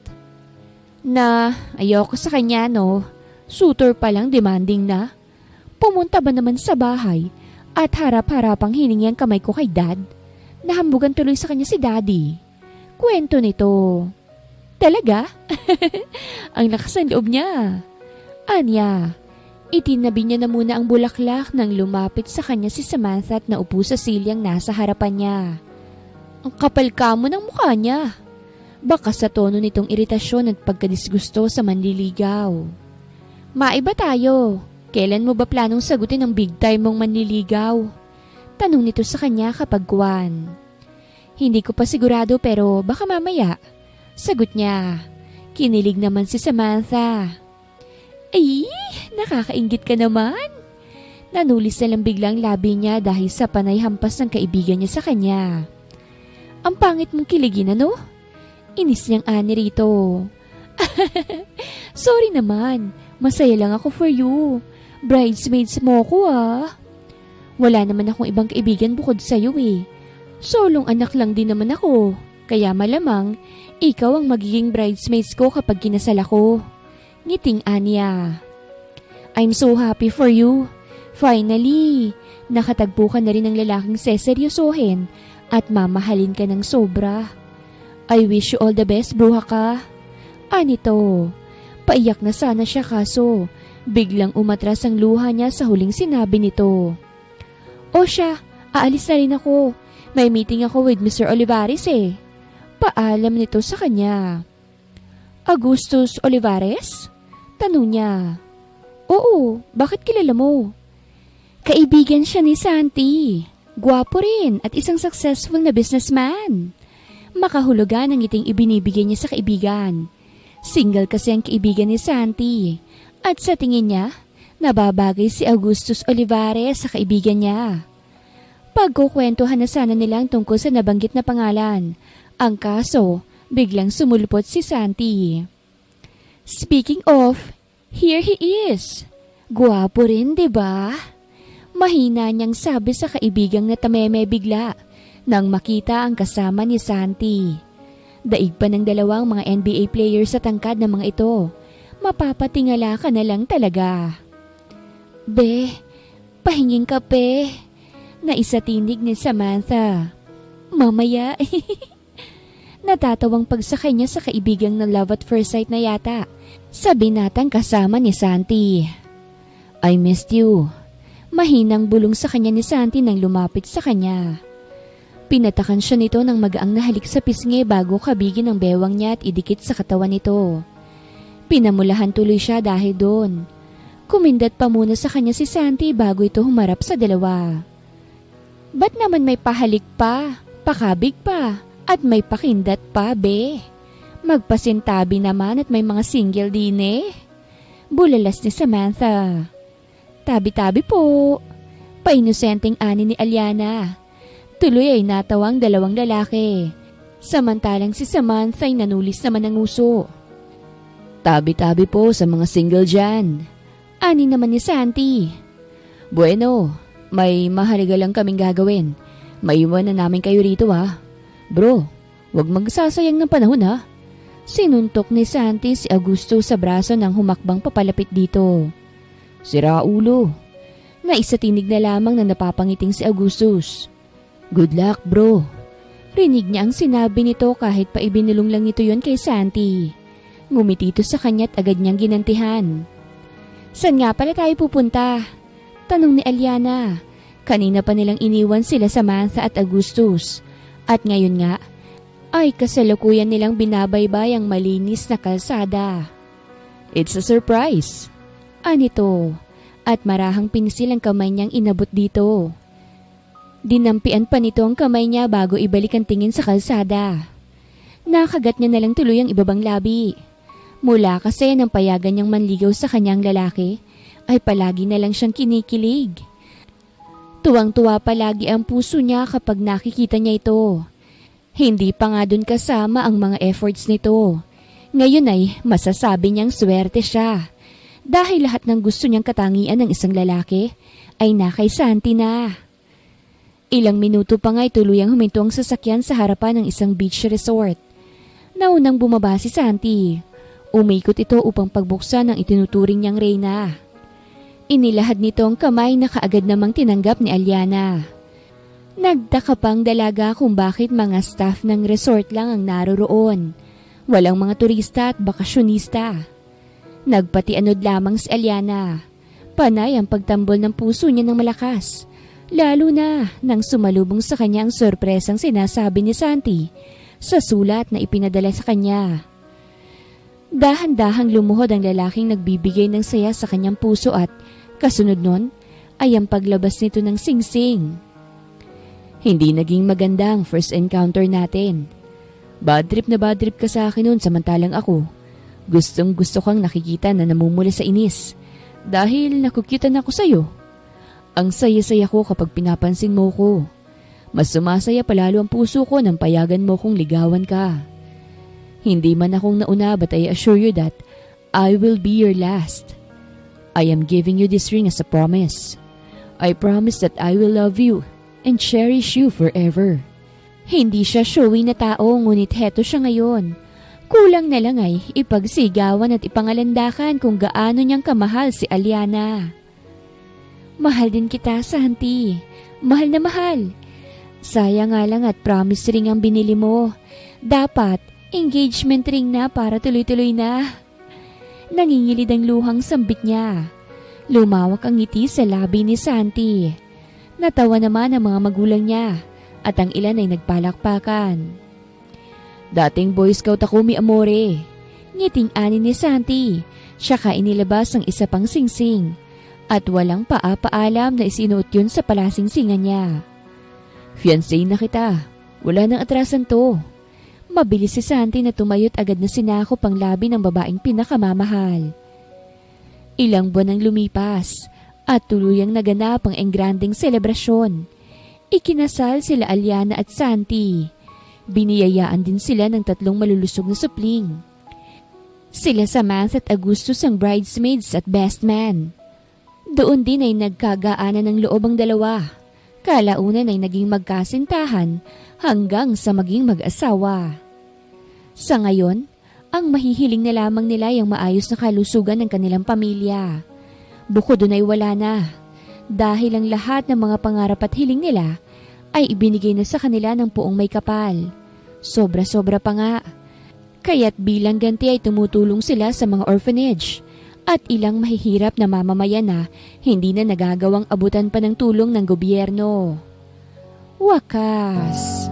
Na ayoko sa kanya suitor pa lang demanding na. Pumunta ba naman sa bahay at harap-harapang hiningi ang kamay ko kay dad? Nahambugan tuloy sa kanya si daddy. Kwento nito. Talaga? Ang lakas ng loob niya. Anya, itinabi niya na muna ang bulaklak nang lumapit sa kanya si Samantha at naupo sa silyang nasa harapan niya. Ang kapal kamo ng mukha niya. Baka sa tono nitong iritasyon at pagkadisgusto sa manliligaw. Maiba tayo. Kailan mo ba planong sagutin ang big time mong manliligaw? Tanong nito sa kanya kapag kuwan. Hindi ko pa sigurado pero baka mamaya. Sagot niya. Kinilig naman si Samantha. Ay, nakakainggit ka naman. Nanulis na lang biglang labi niya dahil sa panay hampas ng kaibigan niya sa kanya. Ang pangit mong kiligin Inis niyang ani rito. Sorry naman, masaya lang ako for you. Bridesmaids mo ko Wala naman akong ibang kaibigan bukod sa'yo Solong anak lang din naman ako. Kaya malamang, ikaw ang magiging bridesmaids ko kapag kinasal ako. Ngiting Anya. I'm so happy for you. Finally, nakatagpo ka na rin ng lalaking seseryosohin at mamahalin ka ng sobra. I wish you all the best, bruha ka. Anito, paiyak na sana siya kaso biglang umatras ang luha niya sa huling sinabi nito. O siya, aalis na rin ako. May meeting ako with Mr. Olivares Paalam nito sa kanya. Augustus Olivares? Tanong niya. Oo, bakit kilala mo? Kaibigan siya ni Santi. Gwapo rin at isang successful na businessman. Makahulugan ang ngiting ibinibigay niya sa kaibigan. Single kasi ang kaibigan ni Santi. At sa tingin niya, nababagay si Augustus Olivares sa kaibigan niya. Pagkukwentuhan na sana nilang tungkol sa nabanggit na pangalan. Ang kaso, biglang sumulpot si Santi. Speaking of, here he is. Guwapo rin, diba? Mahina niyang sabi sa kaibigang natameme bigla nang makita ang kasama ni Santi. Daig pa ng dalawang mga NBA players sa tangkad ng mga ito. Mapapatingala ka na lang talaga. Be, pahinging kape. Naisatinig ni Samantha. Mamaya. Natatawang pagsakay niya sa kaibigang na love at first sight na yata. Sabi natang kasama ni Santi. I missed you. Mahinang bulong sa kanya ni Santi nang lumapit sa kanya. Pinatakan siya nito ng magaang nahalik sa pisngi bago kabigin ang bewang niya at idikit sa katawan nito. Pinamulahan tuloy siya dahil doon. Kumindat pa muna sa kanya si Santi bago ito humarap sa dalawa. Ba't naman may pahalik pa, pakabig pa, at may pakindat pa, be? Magpasintabi naman at may mga single din eh. Bulalas ni Samantha. Tabi-tabi po. Painosenteng ani ni Aliana. Tuloy ay natawang dalawang lalaki. Samantalang si Samantha ay nanulis naman ng uso. Tabi-tabi po sa mga single dyan. Ani naman ni Santi. Bueno, may mahalaga lang kaming gagawin. Maiwan na namin kayo rito ha. Bro, wag magsasayang ng panahon ha. Sinuntok ni Santi si Augusto sa braso nang humakbang papalapit dito. Sira ulo. Naisatinig na lamang na napapangiting si Augustus. Good luck bro. Rinig niya ang sinabi nito kahit pa ibinulong lang ito yon kay Santi. Ngumiti ito sa kanya at agad niyang ginantihan. Saan nga pala tayo pupunta? Tanong ni Aliana. Kanina pa nilang iniwan sila Samantha at Augustus. At ngayon nga, ay kasalukuyan nilang binabaybay ang malinis na kalsada. It's a surprise. Anito, at marahang pinisil ang kamay niyang inabot dito. Dinampian pa nito ang kamay niya bago ibalik ang tingin sa kalsada. Nakagat niya na lang tuloy ang ibabang labi. Mula kasi nang payagan niyang manligaw sa kanyang lalaki, ay palagi na lang siyang kinikilig. Tuwang-tuwa palagi ang puso niya kapag nakikita niya ito. Hindi pa nga dun kasama ang mga efforts nito. Ngayon ay masasabi niyang swerte siya. Dahil lahat ng gusto niyang katangian ng isang lalaki ay nakay Santi na. Ilang minuto pa nga ay tuluyang huminto ang sasakyan sa harapan ng isang beach resort. Naunang bumaba si Santi. Umikot ito upang pagbuksan ang itinuturing niyang reyna. Inilahad nito ang kamay na kaagad namang tinanggap ni Aliana. Nagtaka pang dalaga kung bakit mga staff ng resort lang ang naroroon. Walang mga turista at bakasyonista. Nagpatianod lamang si Aliana. Panay ang pagtambol ng puso niya ng malakas. Lalo na nang sumalubong sa kanya ang sorpresang sinasabi ni Santi sa sulat na ipinadala sa kanya. Dahan-dahang lumuhod ang lalaking nagbibigay ng saya sa kanyang puso at kasunod nun ay ang paglabas nito ng singsing. Hindi naging maganda ang first encounter natin. Bad trip na bad trip ka sa akin nun samantalang ako. Gustong gusto kang nakikita na namumula sa inis dahil nakukyutan ako sa'yo. Ang saya-saya ko kapag pinapansin mo ko. Mas sumasaya palalo ang puso ko nang payagan mo kong ligawan ka. Hindi man akong nauna but I assure you that I will be your last. I am giving you this ring as a promise. I promise that I will love you and cherish you forever. Hindi siya showy na tao ngunit heto siya ngayon. Kulang na lang ay ipagsigawan at ipangalandakan kung gaano niyang kamahal si Aliana. Mahal din kita, Santi. Mahal na mahal. Sayang nga lang at promise ring ang binili mo. Dapat engagement ring na para tuloy-tuloy na. Nangingilid ang luhang sambit niya. Lumawak ang ngiti sa labi ni Santi. Natawa naman ang mga magulang niya at ang ilan ay nagpalakpakan. Dating Boy Scout ako, mi amore. Ngiting ani ni Santi. Siyaka inilabas ang isa pang singsing at walang paapaalam na isinuot yun sa palasingsingan niya. Fiancé na kita. Wala nang atrasan to. Mabilis si Santi na tumayot agad na sinakop ang labi ng babaeng pinakamamahal. Ilang buwan ang lumipas at tuluyang naganap ang engranding selebrasyon. Ikinasal sila Aliana at Santi. Biniyayaan din sila ng 3 malulusog na supling. Sila Samantha at Augustus ang bridesmaids at best man. Doon din ay nagkagaanan ng loob ang dalawa. Kalaunan ay naging magkasintahan hanggang sa maging mag-asawa. Sa ngayon, ang mahihiling na lamang nila yung maayos na kalusugan ng kanilang pamilya. Bukod doon ay wala na, dahil ang lahat ng mga pangarap at hiling nila ay ibinigay na sa kanila ng Poong May Kapal. Sobra-sobra pa nga. Kaya't bilang ganti ay tumutulong sila sa mga orphanage at ilang mahihirap na mamamayan na hindi na nagagawang abutan pa ng tulong ng gobyerno. Wakas.